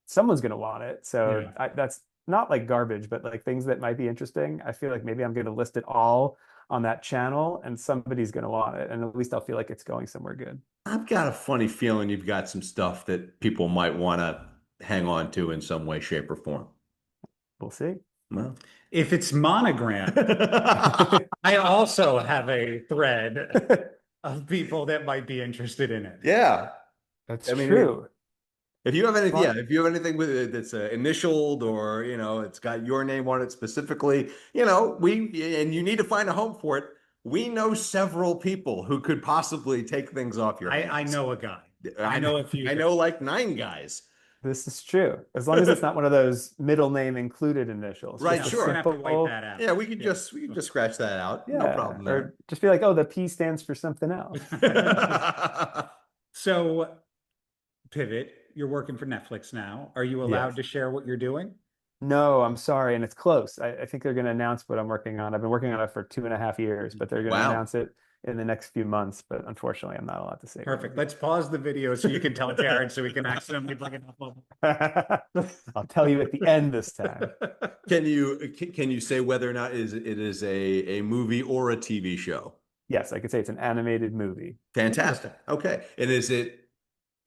someone's gonna want it. So Yeah. that's not like garbage, but like things that might be interesting. I feel like maybe I'm going to list it all on that channel, and somebody's going to want it. And at least I'll feel like it's going somewhere good. I've got a funny feeling you've got some stuff that people might want to hang on to in some way, shape, or form. We'll see. Well. If it's monogrammed, I also have a thread of people that might be interested in it. Yeah. That's I mean, true. if you have anything, Well, yeah, if you have anything with it that's initialed or, it's got your name on it specifically, and you need to find a home for it, we know several people who could possibly take things off your I hands. know a guy. I I know, know a few I guys. know like 9 guys. this is true. As long as it's not one of those middle name included initials, Right, just No, a we're gonna sure. have to wipe simple, that out. Yeah, Yeah. we could just scratch that out. No yeah, problem there. or just be like, oh, the P stands for something else. So, pivot, you're working for Netflix now. Are you allowed Yes. to share what you're doing? No, I'm sorry, and it's close. I think they're going to announce what I'm working on. I've been working on it for 2.5 years, but they're going to Wow. announce it in the next few months. But unfortunately, I'm not allowed to say Perfect. what Let's pause the video so you can tell Jared so we can accidentally bring it up. it is. I'll tell you at the end this time. Can you say whether or not it is a movie or a TV show? Yes, I could say it's an animated movie. Fantastic. Okay. And is it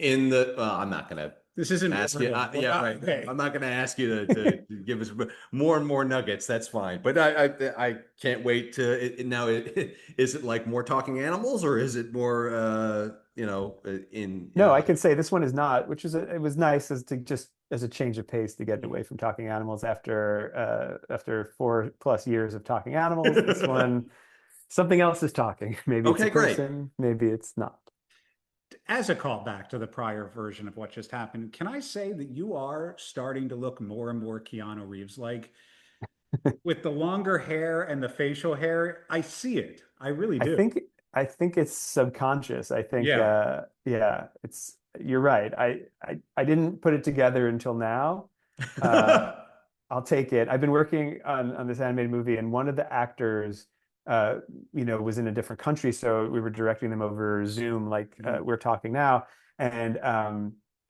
in the, I'm not going to This isn't ask you. Riverdale. Yeah, right. Okay. I'm not going to ask you to give us more and more nuggets. That's fine. But I can't wait to now. Is it like more talking animals or is it more, in No, I can say this one is not, which is it was nice as to just as a change of pace to get away from talking animals after 4+ years of talking animals. This one, something else is talking. Maybe it's a Okay, great. person, maybe it's not. As a callback to the prior version of what just happened, can I say that you are starting to look more and more Keanu Reeves like with the longer hair and the facial hair? I see it. I really I do. think I think it's subconscious. I think Yeah. yeah, it's you're right. I didn't put it together until now. Uh I'll take it. I've been working on this animated movie, and one of the actors, uh, was in a different country, so we were directing them over Zoom, like we're talking now, and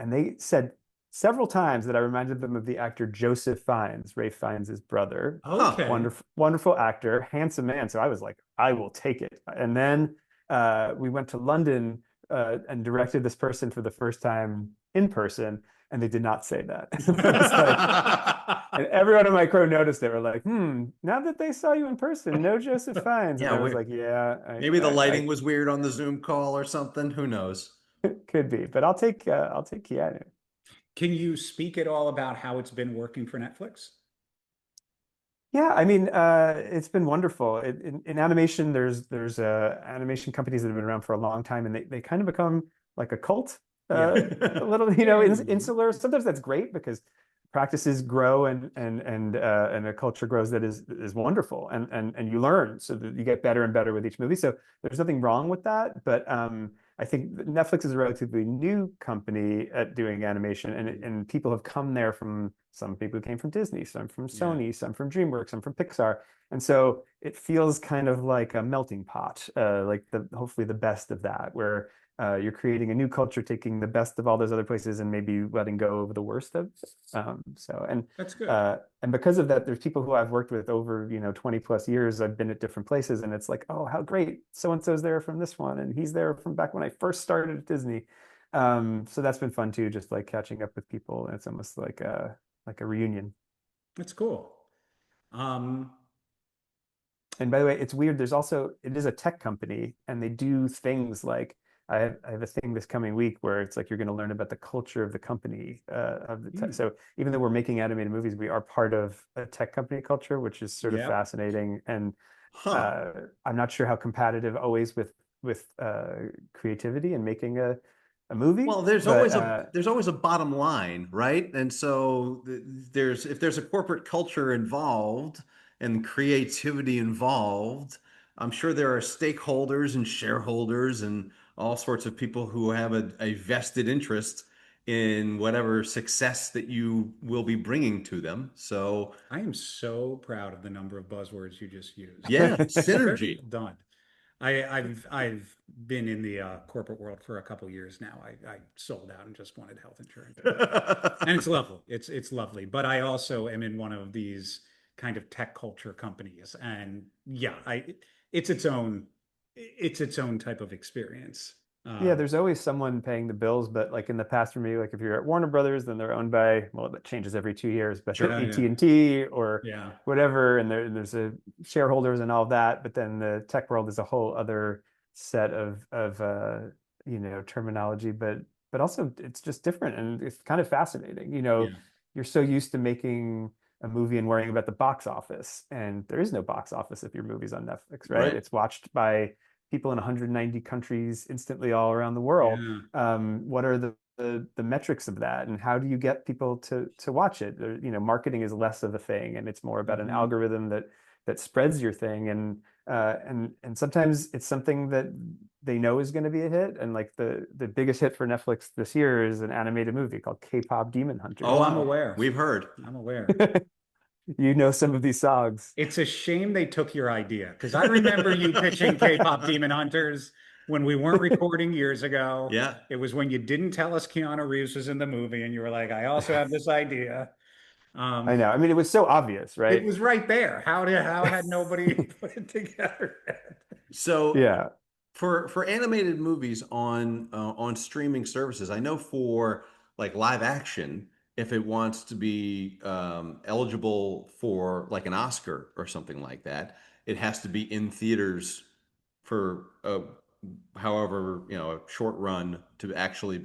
they said several times that I reminded them of the actor Joseph Fiennes, Ray Fiennes' brother. Huh. Okay. Wonderful, wonderful actor, handsome man. So I was like, I will take it. And then we went to London and directed this person for the first time in person, and they did not say that. I was like, and everyone on my crew noticed it. We're like, now that they saw you in person, no Joseph Fiennes. And Yeah, I was like, yeah, maybe the lighting I was weird on the Zoom call or something. Who knows? could be, but I'll take Keanu. Can you speak at all about how it's been working for Netflix? Yeah, I mean, it's been wonderful. In animation, there's animation companies that have been around for a long time, and they kind of become like a cult, Yeah. a little, Yeah. insular. Sometimes that's great because practices grow and a culture grows that is wonderful, and you learn so that you get better and better with each movie. So there's nothing wrong with that, but I think Netflix is a relatively new company at doing animation, and people have come there from some people who came from Disney, some from Yeah. Sony, some from DreamWorks, some from Pixar, and so it feels kind of like a melting pot, like hopefully the best of that, where you're creating a new culture, taking the best of all those other places and maybe letting go of the worst of it. So That's good. and because of that, there's people who I've worked with over 20+ years. I've been at different places, and it's like, oh, how great! So and so's there from this one, and he's there from back when I first started at Disney. So that's been fun too, just like catching up with people. It's almost like a reunion. That's cool. Um, And by the way, it's weird. It is a tech company, and they do things like I have a thing this coming week where it's like you're going to learn about the culture of the company of the tech. So even though we're making animated movies, we are part of a tech company culture, which is sort of yeah. fascinating. And Huh. I'm not sure how compatible always with creativity and making a movie, Well, but there's always a bottom line, right? And so if there's a corporate culture involved and creativity involved, I'm sure there are stakeholders and shareholders and all sorts of people who have a vested interest in whatever success that you will be bringing to them. So, I am so proud of the number of buzzwords you just used. yeah, Very synergy. well done. I've been in the corporate world for a couple years now. I sold out and just wanted health insurance, and it's lovely. It's lovely. But I also am in one of these kind of tech culture companies, and yeah, it's its own type of experience. Yeah, there's always someone paying the bills, but like in the past for me, like if you're at Warner Brothers, then they're owned by, well, that changes every 2 years, but Sure, yeah, AT&T or yeah, whatever, and there's a shareholders and all of that. But then the tech world is a whole other set of terminology, but also it's just different and it's kind of fascinating. yeah, You're so used to making a movie and worrying about the box office, and there is no box office if your movie's on Netflix, right? Right. It's watched by people in 190 countries instantly all around the world. yeah. What are the metrics of that, and how do you get people to watch it? Marketing is less of a thing, and it's more about an Mhm. algorithm that spreads your thing, and sometimes it's something that they know is going to be a hit. And like the biggest hit for Netflix this year is an animated movie called K-pop Demon Oh, Hunters. I'm aware. We've heard. I'm aware. You know some of these songs. It's a shame they took your idea because I remember you pitching K-pop Demon Hunters when we weren't recording years ago. Yeah. It was when you didn't tell us Keanu Reeves was in the movie, and you were like, "I also have this idea." I Um, know. I mean, it was so obvious, it right? was right there. How had nobody put it together yet? So Yeah. for animated movies on streaming services, I know for like live action, if it wants to be eligible for like an Oscar or something like that, it has to be in theaters for however a short run to actually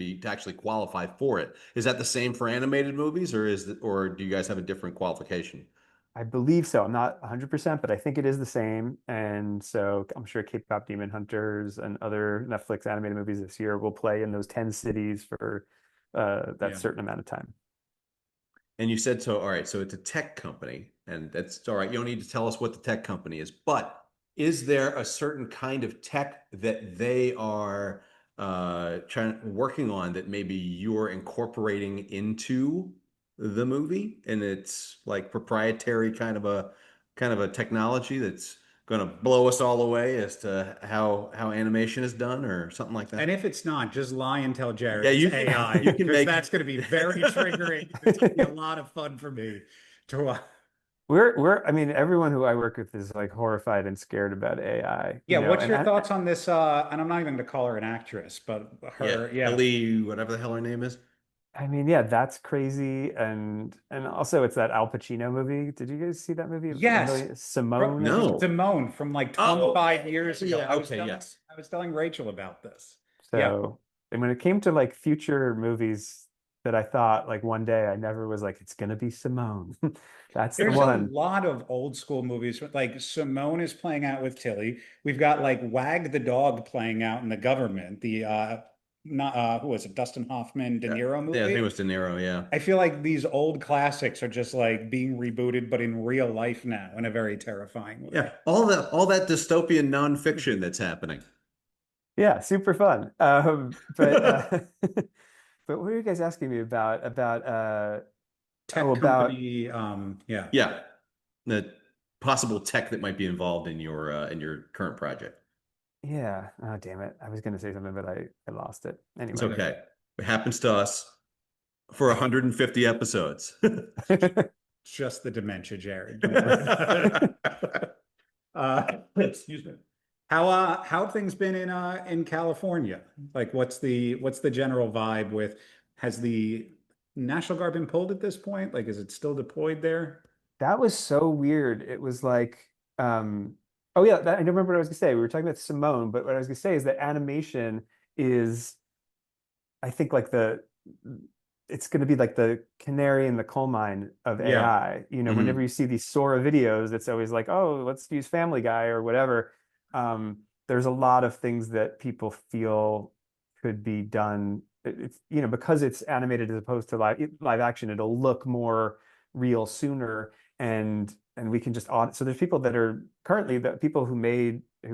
qualify for it. Is that the same for animated movies, or do you guys have a different qualification? I believe so. I'm not 100%, but I think it is the same. And so I'm sure K-pop Demon Hunters and other Netflix animated movies this year will play in those 10 cities for that Yeah. certain amount of time. And you said so. All right, so it's a tech company, and that's all right. You don't need to tell us what the tech company is, but is there a certain kind of tech that they are working on that maybe you're incorporating into the movie, and it's like proprietary kind of a technology that's going to blow us all away as to how animation is done, or something like And that? if it's not, just lie and tell Yeah, Jared it's you can AI you can because make that's going to be very triggering. It's going to be a lot of fun for me to. I mean, everyone who I work with is like horrified and scared about AI, Yeah, what's and your thoughts on this? And I'm not even going to call her an actress, but yeah, her, yeah, Ellie, whatever the hell her name is. I mean, yeah, that's crazy. And also it's that Al Pacino movie. Did you guys see that movie? A yes, million Simone, I think. No. Simone from like Oh, 25 years ago. yeah. Okay. Yes. I was telling Rachel about this. Yeah, So, and when it came to like future movies that I thought like one day I never was like, it's gonna be Simone. That's the there's a one. lot of old school movies. Like Simone is playing out with Tilly. We've got like Wag the Dog playing out in The Government. The not who was it? Dustin Hoffman, De Yeah. Niro Yeah. I think it movie. was De Niro. Yeah. I feel like these old classics are just like being rebooted, but in real life now in a very terrifying Yeah. way. All that dystopian nonfiction that's happening. Yeah, super fun. But but what were you guys asking me about? Tech About company, yeah. Yeah. The possible tech that might be involved in your current project. yeah. Oh, damn it. I was gonna say something, but I lost it. It's Anyway. okay. It happens to us for 150 episodes. Just the dementia, Jared. Don't worry about it. Excuse me. How have things been in California? Like what's the general vibe with has the National Guard been pulled at this point? Like is it still deployed there? That was so weird. It was like, oh yeah, I don't remember what I was gonna say. We were talking about Simone, but what I was gonna say is that animation is, I think, like it's gonna be like the canary in the coal mine of Yeah. AI. Whenever Mhm. you see these Sora videos, it's always like, oh, let's use Family Guy or whatever. There's a lot of things that people feel could be done. It's because it's animated as opposed to live action, it'll look more real sooner, and we can just audit. So there's people that are currently the people who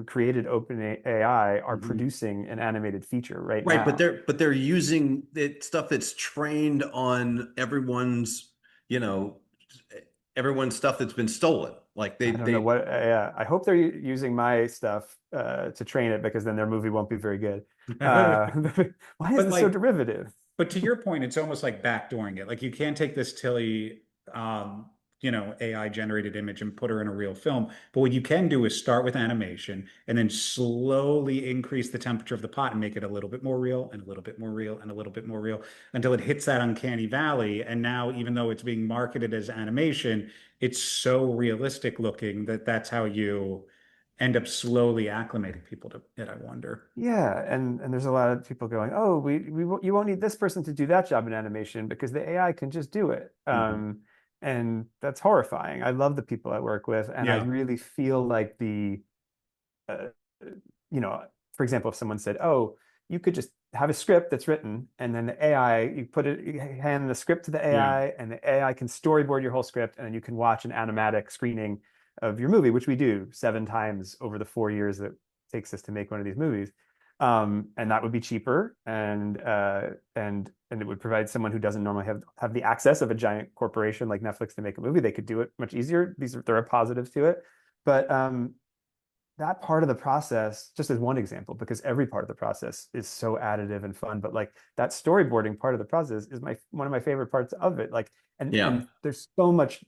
created OpenAI are Mhm. producing an animated feature right Right, but now. they're using it stuff that's trained on you know, everyone's stuff that's been stolen. Like I don't know they what. Yeah, I hope they're using my stuff to train it, because then their movie won't be very good. Uh, why is But this so like derivative? But to your point, it's almost like backdooring it. Like you can't take this Tilly, AI generated image and put her in a real film. But what you can do is start with animation and then slowly increase the temperature of the pot and make it a little bit more real and a little bit more real and a little bit more real until it hits that uncanny valley. And now, even though it's being marketed as animation, it's so realistic looking that that's how you end up slowly acclimating people to it, I wonder. Yeah, and there's a lot of people going, oh, you won't need this person to do that job in animation because the AI can just do it. Mhm. And that's horrifying. I love the people I work with, and I Yeah. really feel like uh, you know, for example, if someone said, oh, you could just have a script that's written, and then the AI, you hand the script to the Yeah. AI, and the AI can storyboard your whole script, and then you can watch an animatic screening of your movie, which we do 7 times over the 4 years that it takes us to make one of these movies. And that would be cheaper, and it would provide someone who doesn't normally have the access of a giant corporation like Netflix to make a movie. They could do it much easier. There are positives to it, but that part of the process, just as one example, because every part of the process is so additive and fun, but like that storyboarding part of the process is one of my favorite parts of it. Like, Yeah. and there's so much,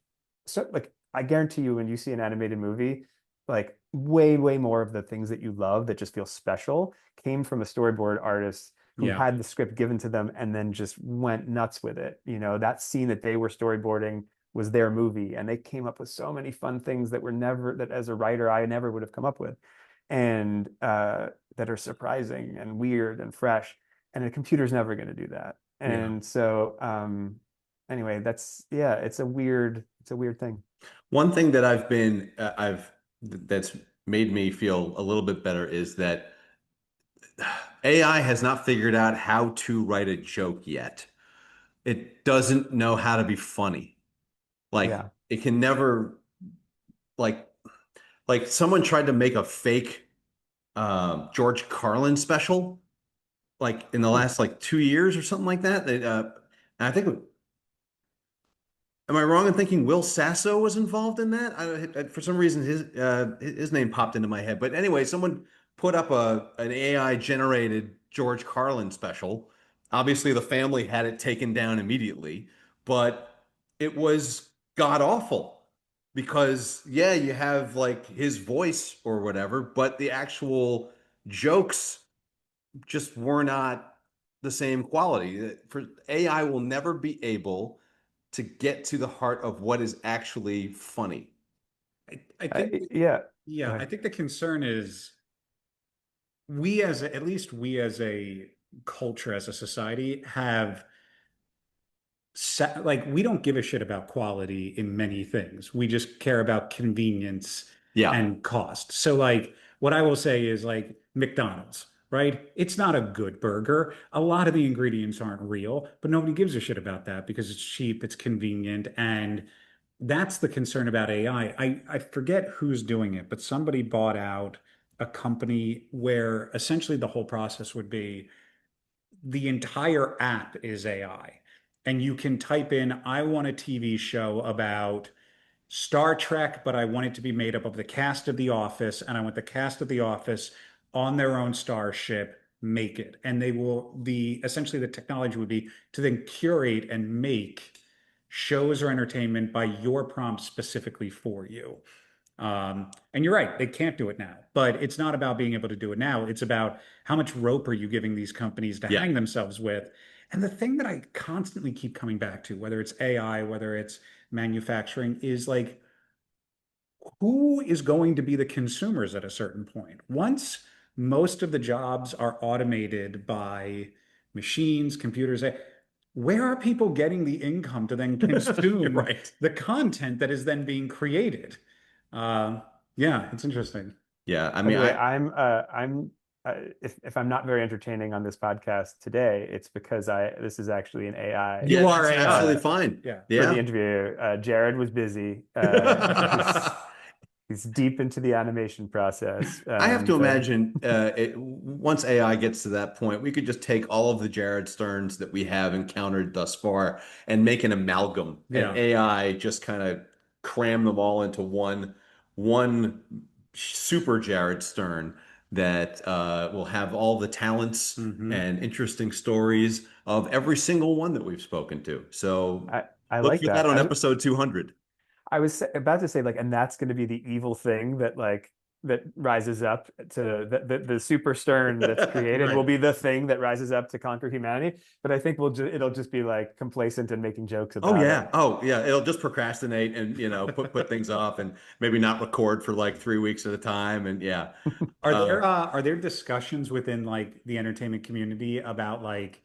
so like I guarantee you when you see an animated movie, like way more of the things that you love that just feel special came from a storyboard artist who Yeah. had the script given to them and then just went nuts with it. That scene that they were storyboarding was their movie, and they came up with so many fun things that as a writer I never would have come up with, and that are surprising and weird and fresh, and a computer's never going to do that. Yeah. And so anyway, yeah, it's a weird thing. One thing that that's made me feel a little bit better is that AI has not figured out how to write a joke yet. It doesn't know how to be funny. Like Yeah. it can never like someone tried to make a fake George Carlin special like in the Hmm. last like 2 years or something like that. I think am I wrong in thinking Will Sasso was involved in that? For some reason, his name popped into my head. But anyway, someone put up an AI generated George Carlin special. Obviously, the family had it taken down immediately, but it was god awful because yeah, you have like his voice or whatever, but the actual jokes just were not the same quality. For AI will never be able to get to the heart of what is actually funny. I think, Yeah. Go yeah, I ahead. think the concern is at least we as a culture, as a society, have like we don't give a shit about quality in many things. We just care about convenience Yeah. and cost. So like what I will say is like McDonald's, right? It's not a good burger. A lot of the ingredients aren't real, but nobody gives a shit about that because it's cheap, it's convenient, and that's the concern about AI. I forget who's doing it, but somebody bought out a company where essentially the whole process would be the entire app is AI. And you can type in, I want a TV show about Star Trek, but I want it to be made up of the cast of The Office, and I want the cast of The Office on their own starship, make it. And they will, essentially the technology would be to then curate and make shows or entertainment by your prompt specifically for you. And you're right, they can't do it now, but it's not about being able to do it now. It's about how much rope are you giving these companies to Yeah. hang themselves with. And the thing that I constantly keep coming back to, whether it's AI, whether it's manufacturing, is like, who is going to be the consumers at a certain point? Once most of the jobs are automated by machines, computers, where are people getting the income to then You're consume right. the content that is then being created? Uh, yeah, it's interesting. Yeah. I By mean, the way, I'm if I'm not very entertaining on this podcast today, it's because this is actually an AI. You yeah, are that's absolutely Uh, fine. yeah. for the Yeah. interview. Jared was busy. He's deep into the animation process. I have to So imagine once AI gets to that point, we could just take all of the Jared Sterns that we have encountered thus far and make an amalgam, and Yeah. AI just kind of cram them all into one super Jared Stern that will have all the talents Hmm. and interesting stories of every single one that we've spoken to. So I look like for that that. on episode 200. I was about to say like, and that's going to be the evil thing that like that rises up to the super stern that's created Right. will be the thing that rises up to conquer humanity. But I think it'll just be like complacent and making jokes Oh about it. yeah. Oh yeah. It'll just procrastinate and put things off and maybe not record for like 3 weeks at a time. And yeah. Are there discussions within like the entertainment community about like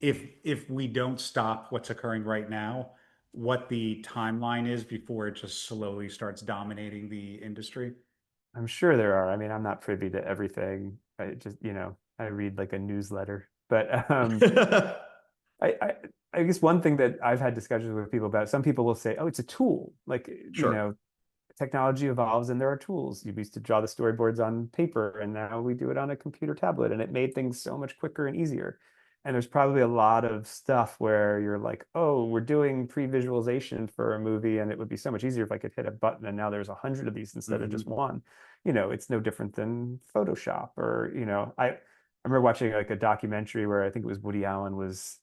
if we don't stop what's occurring right now, what the timeline is before it just slowly starts dominating the industry? I'm sure there are. I mean, I'm not privy to everything. I just, I read like a newsletter. But I, I, I guess one thing that I've had discussions with people about, some people will say, oh, it's a tool. Like, Sure. technology evolves and there are tools. You used to draw the storyboards on paper and now we do it on a computer tablet and it made things so much quicker and easier. And there's probably a lot of stuff where you're like, oh, we're doing pre-visualization for a movie and it would be so much easier if I could hit a button and now there's 100 of these instead of just Hmm. one. It's no different than Photoshop or, I remember watching like a documentary where I think it was Woody Allen was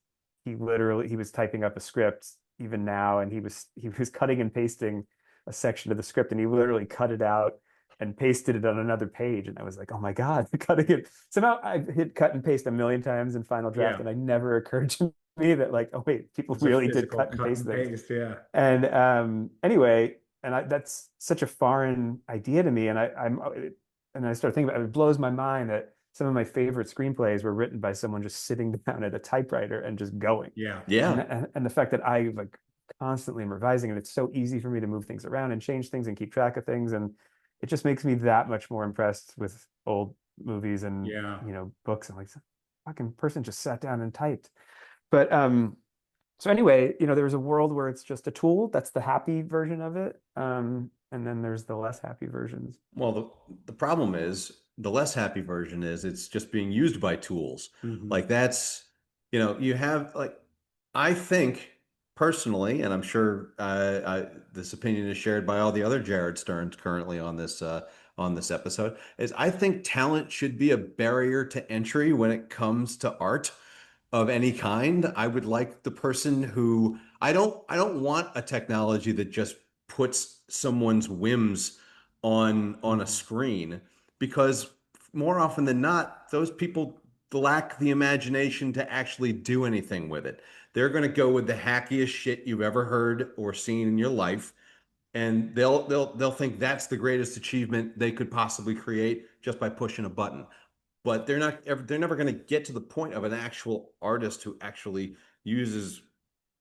he was typing up a script even now and he was cutting and pasting a section of the script and he literally cut it out and pasted it on another page. And I was like, oh my God, cutting it. Somehow I hit cut and paste a million times in Final Draft, Yeah. and I never occurred to me that like, oh wait, people It's a really did physical cut and cut paste and things. paste, yeah. And anyway, that's such a foreign idea to me. And I started thinking about it. It blows my mind that some of my favorite screenplays were written by someone just sitting down at a typewriter and just going. Yeah. Yeah. And the fact that I like constantly am revising and it's so easy for me to move things around and change things and keep track of things. And it just makes me that much more impressed with old movies and, Yeah. books. I'm like, some fucking person just sat down and typed. But so anyway, there was a world where it's just a tool. That's the happy version of it. And then there's the less happy versions. Well, the problem is the less happy version is it's just being used by tools. Hmm. Like that's, you have like, I think personally, and I'm sure this opinion is shared by all the other Jared Sterns currently on this episode, is I think talent should be a barrier to entry when it comes to art of any kind. I would like the person who I don't want a technology that just puts someone's whims on a Hmm. screen because more often than not, those people lack the imagination to actually do anything with it. They're going to go with the hackiest shit you've ever heard or seen in your life, and they'll think that's the greatest achievement they could possibly create just by pushing a button. But they're never going to get to the point of an actual artist who actually uses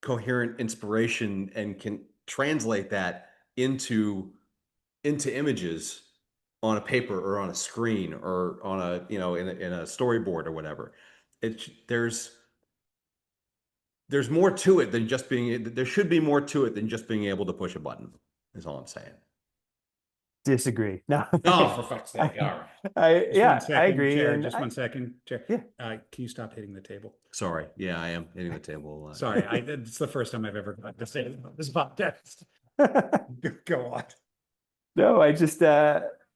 coherent inspiration and can translate that into images on a paper or on a screen or on a in a storyboard or whatever. It's there's more to it than just being there should be more to it than just being able to push a button, is all I'm saying. Disagree. No, Oh, for fuck's sake. All right. Just one yeah, I second, agree. Chair. And Just one second, Chair. yeah, Can you stop hitting the table? Sorry. Yeah, I am hitting the table a lot. Sorry, it's the first time I've ever gotten to say it on this podcast. Go on. no,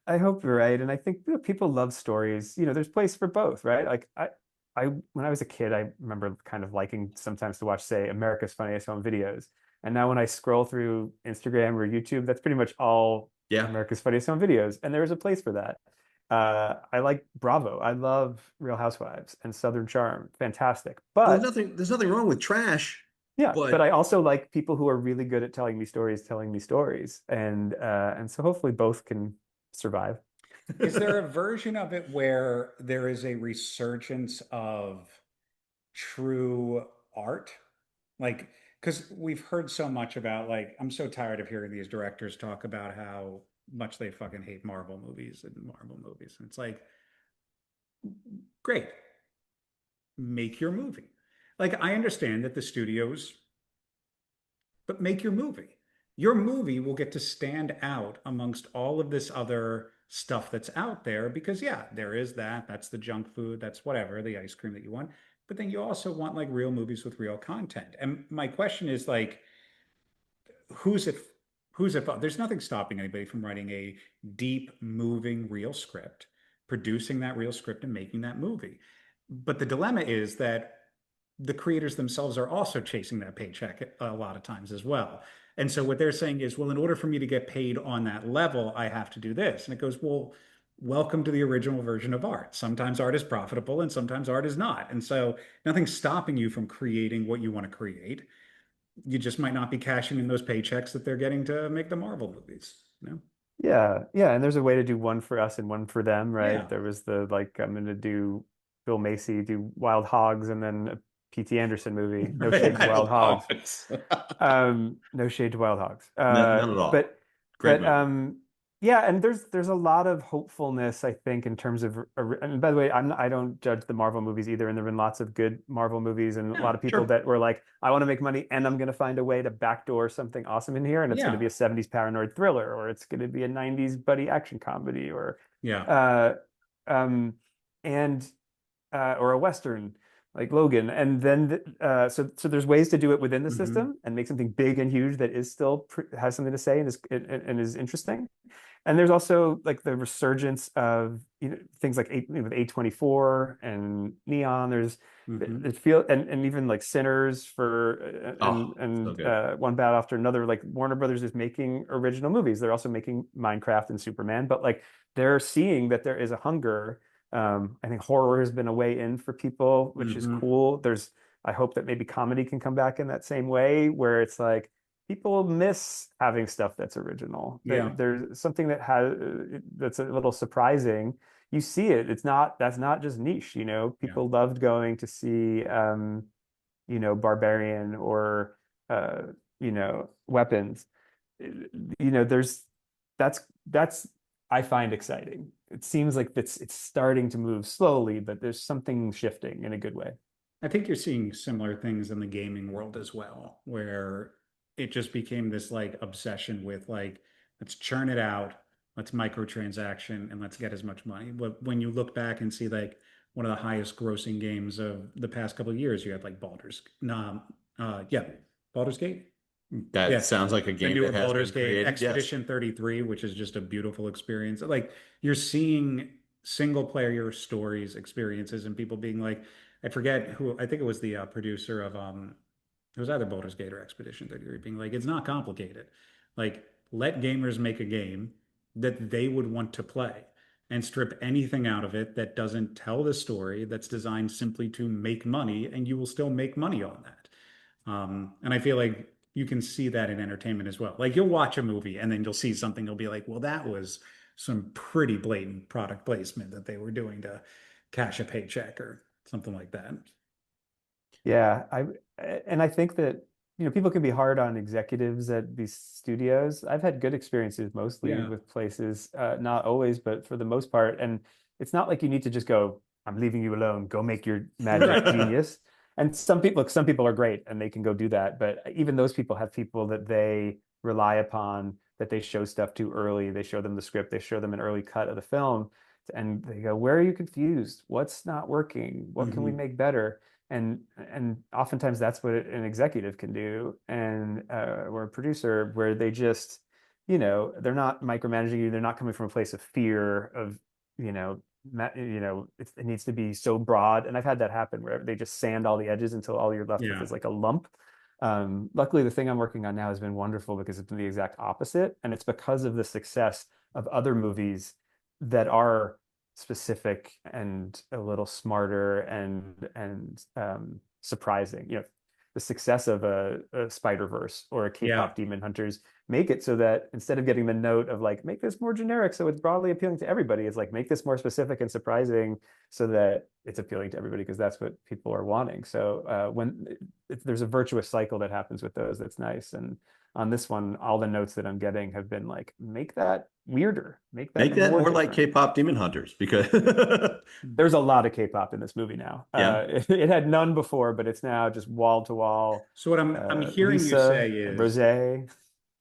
I hope you're right. And I think people love stories. There's place for both, right? Like when I was a kid, I remember kind of liking sometimes to watch, say, America's Funniest Home Videos. And now when I scroll through Instagram or YouTube, that's pretty much all Yeah. America's Funniest Home Videos. And there is a place for that. I like Bravo. I love Real Housewives and Southern Charm. Fantastic. Well, But there's nothing wrong with trash, yeah, but but I also like people who are really good at telling me stories. And so hopefully both can survive. Is there a version of it where there is a resurgence of true art? Like, because we've heard so much about, like, I'm so tired of hearing these directors talk about how much they fucking hate Marvel movies and Marvel movies. And it's like, great, make your movie. Like, I understand that the studios, but make your movie. Your movie will get to stand out amongst all of this other stuff that's out there because, yeah, there is that. That's the junk food. That's whatever, the ice cream that you want. But then you also want like real movies with real content. And my question is like, who's it? Who's it? There's nothing stopping anybody from writing a deep, moving, real script, producing that real script, and making that movie. But the dilemma is that the creators themselves are also chasing that paycheck a lot of times as well. And so what they're saying is, well, in order for me to get paid on that level, I have to do this. And it goes, well, welcome to the original version of art. Sometimes art is profitable and sometimes art is not. And so nothing's stopping you from creating what you want to create. You just might not be cashing in those paychecks that they're getting to make the Marvel movies, you know? Yeah, yeah, and there's a way to do one for us and one for them, right? Yeah. There was the like I'm gonna do Bill Macy do Wild Hogs and then a P.T. Anderson movie. No shade to Wild Hogs. No shade to Wild Hogs. None at all. Great But movie. yeah, and there's a lot of hopefulness, I think, in terms of. And by the way, I don't judge the Marvel movies either, and there've been lots of good Marvel movies, and a Yeah, lot of people sure. that were like, I want to make money, and I'm going to find a way to backdoor something awesome in here, and it's going to be Yeah. a '70s paranoid thriller, or it's going to be a '90s buddy action comedy, or Yeah. uh, um, and or a Western like Logan. And then so there's ways to do it within the Hmm. system and make something big and huge that is still has something to say and is interesting. And there's also like the resurgence of things like with A24 and Neon. There's Hmm. it feel and even like Sinners for Oh, so good. One Bad After Another. Like Warner Brothers is making original movies. They're also making Minecraft and Superman, but like they're seeing that there is a hunger. I think horror has been a way in for people, which is Hmm. cool. I hope that maybe comedy can come back in that same way, where it's like people miss having stuff that's original. Yeah. There's something that's a little surprising. You see it. That's not just niche, you know. Yeah. People loved going to see Barbarian or uh, Weapons. There's that's I find exciting. It seems like it's starting to move slowly, but there's something shifting in a good way. I think you're seeing similar things in the gaming world as well, where it just became this like obsession with like, let's churn it out, let's microtransaction, and let's get as much money. But when you look back and see like one of the highest grossing games of the past couple of years, you had like yeah, Baldur's Gate. That Yeah. sounds like a The game newer that has Baldur's been Gate created. Yes. Expedition 33, which is just a beautiful experience. Like you're seeing single player stories, experiences, and people being like, I forget who, I think it was the producer of it was either Baldur's Gate or Expedition 33, being like, it's not complicated. Like, let gamers make a game that they would want to play and strip anything out of it that doesn't tell the story, that's designed simply to make money, and you will still make money on that. And I feel like you can see that in entertainment as well. Like you'll watch a movie and then you'll see something, you'll be like, well, that was some pretty blatant product placement that they were doing to cash a paycheck or something like that. Yeah, I think that people can be hard on executives at these studios. I've had good experiences mostly Yeah. with places, not always, but for the most part. And it's not like you need to just go, I'm leaving you alone, go make your magic Right. genius. And some people are great and they can go do that. But even those people have people that they rely upon, that they show stuff to early. They show them the script, they show them an early cut of the film, and they go, where are you confused? What's not working? What can we Hmm. make better? And oftentimes that's what an executive can do, and or a producer, where they just they're not micromanaging you. They're not coming from a place of fear of you know it needs to be so broad. And I've had that happen where they just sand all the edges until all you're left with Yeah. is like a lump. Luckily the thing I'm working on now has been wonderful because it's been the exact opposite, and it's because of the success of other movies that are specific and a little smarter and surprising. The success of a Spider-Verse or a Yeah. K-pop Demon Hunters make it so that instead of getting the note of like make this more generic so it's broadly appealing to everybody, it's like make this more specific and surprising so that it's appealing to everybody because that's what people are wanting. So there's a virtuous cycle that happens with those, that's nice. And on this one, all the notes that I'm getting have been like, make that weirder, make that Make that more more like different. K-pop Demon Hunters because There's a lot of K-pop in this movie now. yeah. It had none before, but it's now just wall to wall. So what I'm hearing you say Lisa, is, Rose.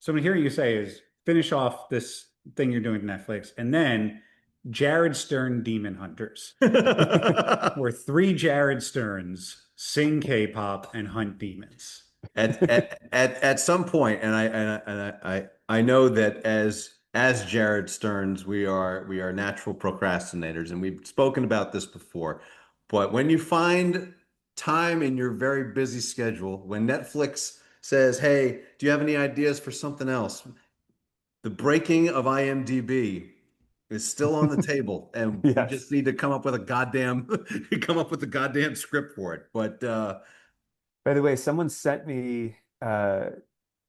so what I'm hearing you say is finish off this thing you're doing with Netflix and then Jared Stern Demon Hunters, where three Jared Sterns sing K-pop and hunt demons. At some point, and I know that as Jared Stearns, we are natural procrastinators, and we've spoken about this before. But when you find time in your very busy schedule, when Netflix says, "Hey, do you have any ideas for something else?" The breaking of IMDb is still on the table, and we Yes. just need to come up with a goddamn come up with a goddamn script for it. But By the way, someone sent me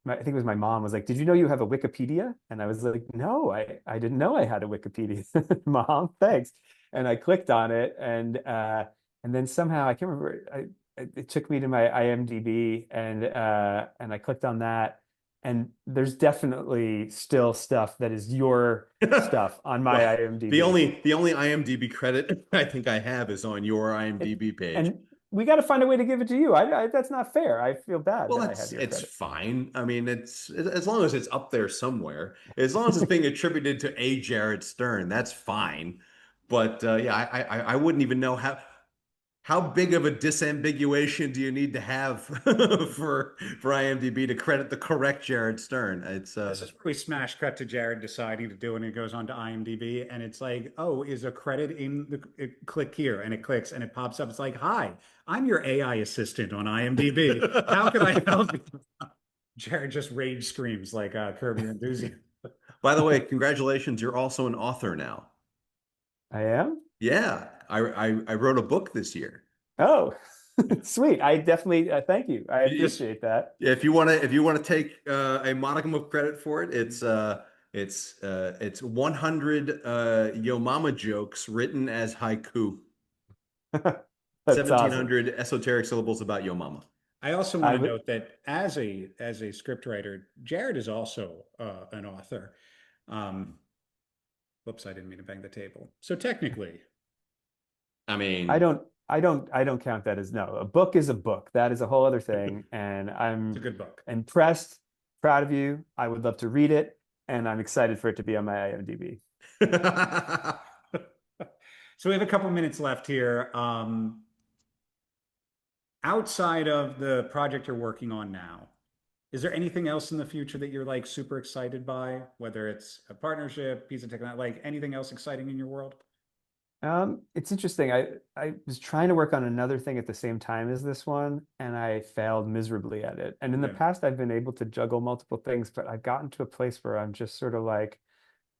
I think it was my mom was like, "Did you know you have a Wikipedia?" And I was like, "No, I didn't know I had a Wikipedia." Mom, thanks. And I clicked on it, and then somehow I can't remember. It took me to my IMDb, and I clicked on that, and there's definitely still stuff that is your stuff on my well, IMDb. the only IMDb credit I think I have is on your And, IMDb page. and we got to find a way to give it to you. That's not fair. I feel bad Well, that I have your it's credit. fine. I mean, it's as long as it's up there somewhere, as long as it's being attributed to a Jared Stern, that's fine. But yeah, I wouldn't even know how big of a disambiguation do you need to have for IMDb to credit the correct Jared Stern? It's This is where we smash cut to Jared deciding to do it, and it goes on to IMDb, and it's like, oh, is a credit in click here, and it clicks, and it pops up. It's like, hi, I'm your AI assistant on IMDb. How can I help you? Jared just rage screams like Curb Your Enthusiasm. By the way, congratulations, you're also an author now. I am. Yeah, I wrote a book this year. Oh, sweet. I definitely thank you. I Yes. appreciate that. If you want to take a modicum of credit for it, it's 100 Yo Mama jokes written as haiku. That's awesome. 1700 esoteric syllables about Yo Mama. I also want I to would. note that as a scriptwriter, Jared is also an author. Um, whoops, I didn't mean to bang the table. So technically, I I mean, don't. I don't. I don't count that as no. A book is a book. That is a whole other thing. And it's a I'm good book. impressed, proud of you. I would love to read it, and I'm excited for it to be on my IMDb. So we have a couple minutes left here. Outside of the project you're working on now, is there anything else in the future that you're like super excited by? Whether it's a partnership, piece of technology, like anything else exciting in your world? It's interesting. I was trying to work on another thing at the same time as this one, and I failed miserably at it. And in the Yeah. past, I've been able to juggle multiple things, but I've gotten to a place where I'm just sort of like,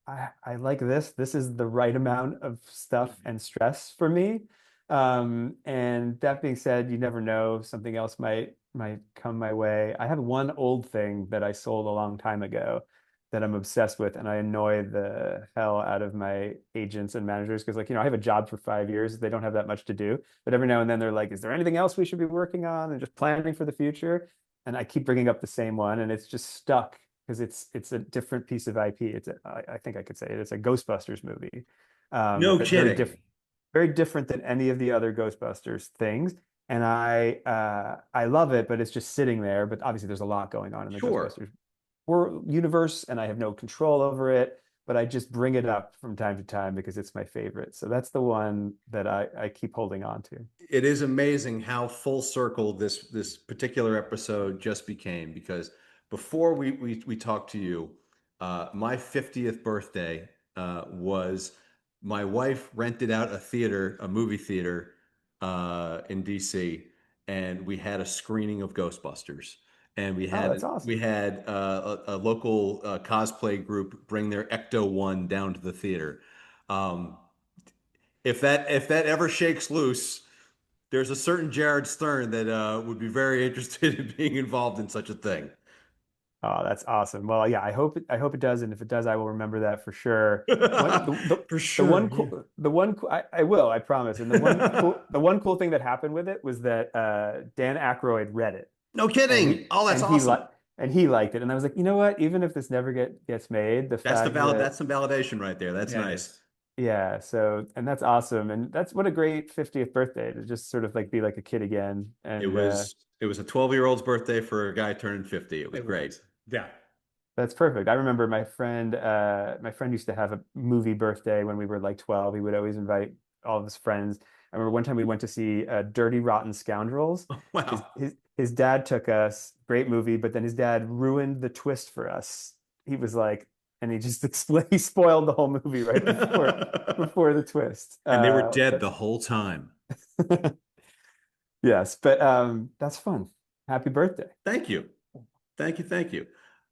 I like this. This is the right amount of stuff and stress for me. And that being said, you never know, something else might come my way. I have one old thing that I sold a long time ago that I'm obsessed with, and I annoy the hell out of my agents and managers because, like, I have a job for 5 years. They don't have that much to do, but every now and then they're like, "Is there anything else we should be working on?" And just planning for the future. And I keep bringing up the same one, and it's just stuck because it's a different piece of IP. I think I could say it. It's a Ghostbusters movie, no but kidding. very different than any of the other Ghostbusters things. And I love it, but it's just sitting there. But obviously, there's a lot going on in the Sure. Ghostbusters world universe, and I have no control over it. But I just bring it up from time to time because it's my favorite. So that's the one that I keep holding on to. It is amazing how full circle this particular episode just became because before we talked to you, my 50th birthday was my wife rented out a movie theater in DC, and we had a screening of Ghostbusters. And Oh, that's awesome. we had a local cosplay group bring their Ecto One down to the theater. Um, if that ever shakes loose, there's a certain Jared Stern that would be very interested in being involved in such a thing. Oh, that's awesome. Well, yeah, I hope it does, and if it does, I will remember that for sure. One For the sure, one yeah. cool I will, I promise. And the one cool thing that happened with it was that Dan Aykroyd read it, No and kidding. Oh, that's he awesome. and he liked it, and I was like, you know what? Even if this never gets made, the fact That's that some validation right there. That's Yeah, it nice. is. yeah, so and that's awesome, and that's what a great 50th birthday to just sort of like be like a kid again, and It was a 12-year-old's birthday for a guy turning 50. It was It great. was. Yeah. that's perfect. I remember my friend used to have a movie birthday when we were like 12. He would always invite all of his friends. I remember one time we went to see Dirty Rotten Scoundrels. Wow. His dad took us, great movie, but then his dad ruined the twist for us. He was like, and he just he spoiled the whole movie right before the twist. And they were dead the whole time. Yes, but that's fun. Happy birthday. Thank you. Thank you.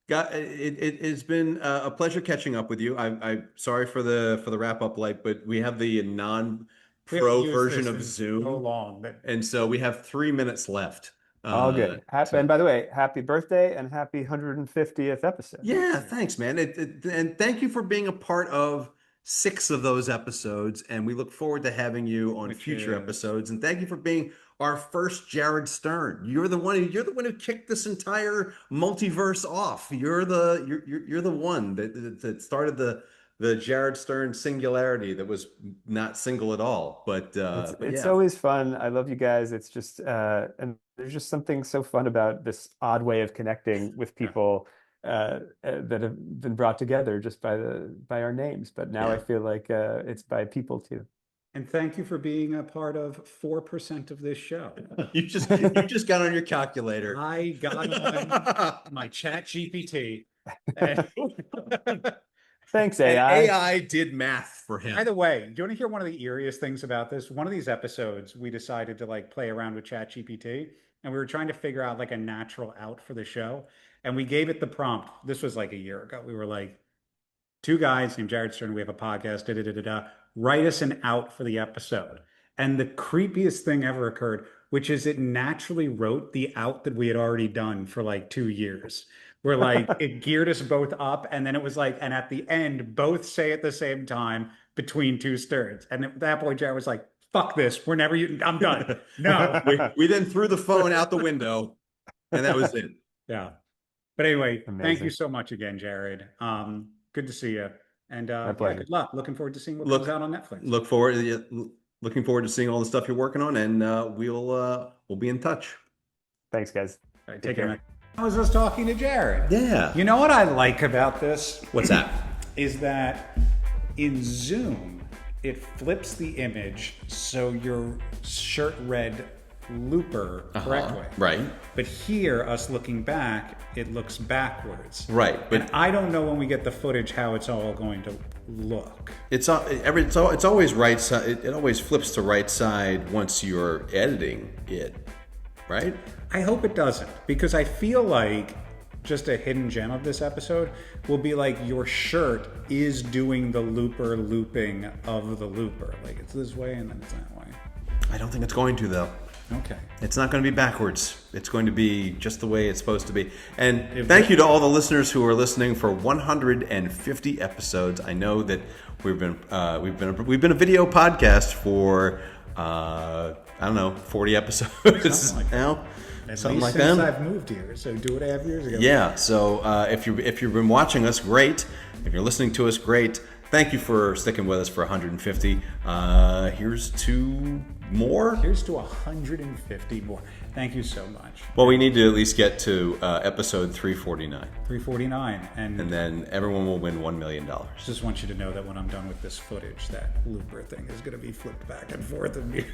It has been a pleasure catching up with you. I'm sorry for the wrap up light, but we have the non-pro version of Zoom, so long that and so we have 3 minutes left. All good. And by the way, happy birthday and happy 150th episode. Yeah, thanks, man. And thank you for being a part of 6 of those episodes. And we look forward to having you on future episodes. And thank you for being our first Jared Stern. You're the one who kicked this entire multiverse off. You're the one that started the Jared Stern singularity that was not single at all. But it's always fun. I love you guys. It's just and there's just something so fun about this odd way of connecting with people that have been brought together just by our names. But now I feel like it's by people too. And thank you for being a part of 4% of this show. You just got on your calculator. I got on my chat GPT. And thanks, AI. AI did math for him. By the way, do you want to hear one of the eeriest things about this? One of these episodes, we decided to play around with chat GPT, and we were trying to figure out a natural out for the show. And we gave it the prompt. This was a year ago. We were like, 2 guys named Jared Stern. We have a podcast. Write us an out for the episode. And the creepiest thing ever occurred, which is it naturally wrote the out that we had already done for 2 years. Where it geared us both up, and then it was and at the end, both say at the same time between 2 Sterns. And at that point, Jared was like, "Fuck this! We're never. I'm done." No. we then threw the phone out the window, and that was it. Yeah. But anyway, Amazing. Thank you so much again, Jared. Good to see you. And good luck. Looking forward to seeing what comes out on Netflix. Looking forward to seeing all the stuff you're working on, and we'll be in touch. Thanks, guys. All right, take care, man. I was just talking to Jared. Yeah. You know what I like about this? What's that? Is that in Zoom, it flips the image so your shirt read looper correctly. Right. But here, us looking back, it looks backwards. Right. But and I don't know when we get the footage how it's all going to look. It's always right side. It always flips to right side once you're editing it, right? I hope it doesn't, because I feel like just a hidden gem of this episode will be your shirt is doing the looper looping of the looper. It's this way and then it's that way. I don't think it's going to, though. Okay. It's not going to be backwards. It's going to be just the way it's supposed to be. And thank you to all the listeners who are listening for 150 episodes. I know that we've been a video podcast for 40 episodes Something like that. now. Something like that. Since I've moved here, so do what I have years ago. Yeah. So if you've been watching us, great. If you're listening to us, great. Thank you for sticking with us for 150. Here's to more. Here's to 150 more. Thank you so much. Well, we need to at least get to episode 349. 349. And then everyone will win $1 million. Just want you to know that when I'm done with this footage, that looper thing is going to be flipped back and forth of me.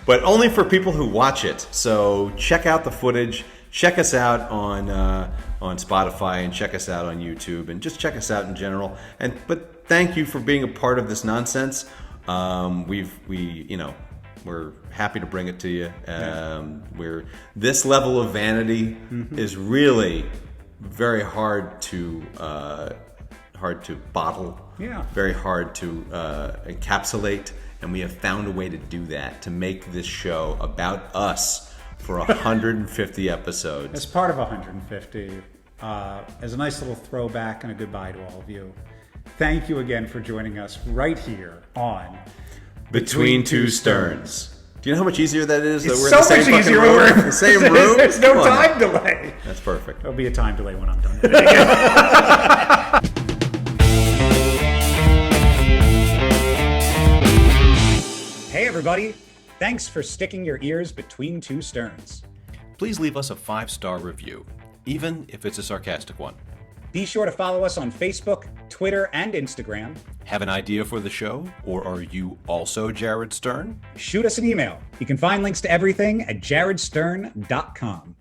But only for people who watch it. So check out the footage. Check us out on Spotify, and check us out on YouTube, and just check us out in general. But thank you for being a part of this nonsense. We're happy to bring it to you. This level of vanity is really very hard to bottle. Yeah. Very hard to encapsulate. And we have found a way to do that, to make this show about us for 150 episodes. As part of 150, as a nice little throwback and a goodbye to all of you, thank you again for joining us right here on Between Two Sterns. Do you know how much easier that is? It's that we're so in the same much easier room? when we're the same room? There's no time delay. That's perfect. There'll be a time delay when I'm done with it again. Hey everybody, thanks for sticking your ears between 2 Sterns. Please leave us a 5-star review, even if it's a sarcastic one. Be sure to follow us on Facebook, Twitter, and Instagram. Have an idea for the show, or are you also Jared Stern? Shoot us an email. You can find links to everything at jaredstern.com.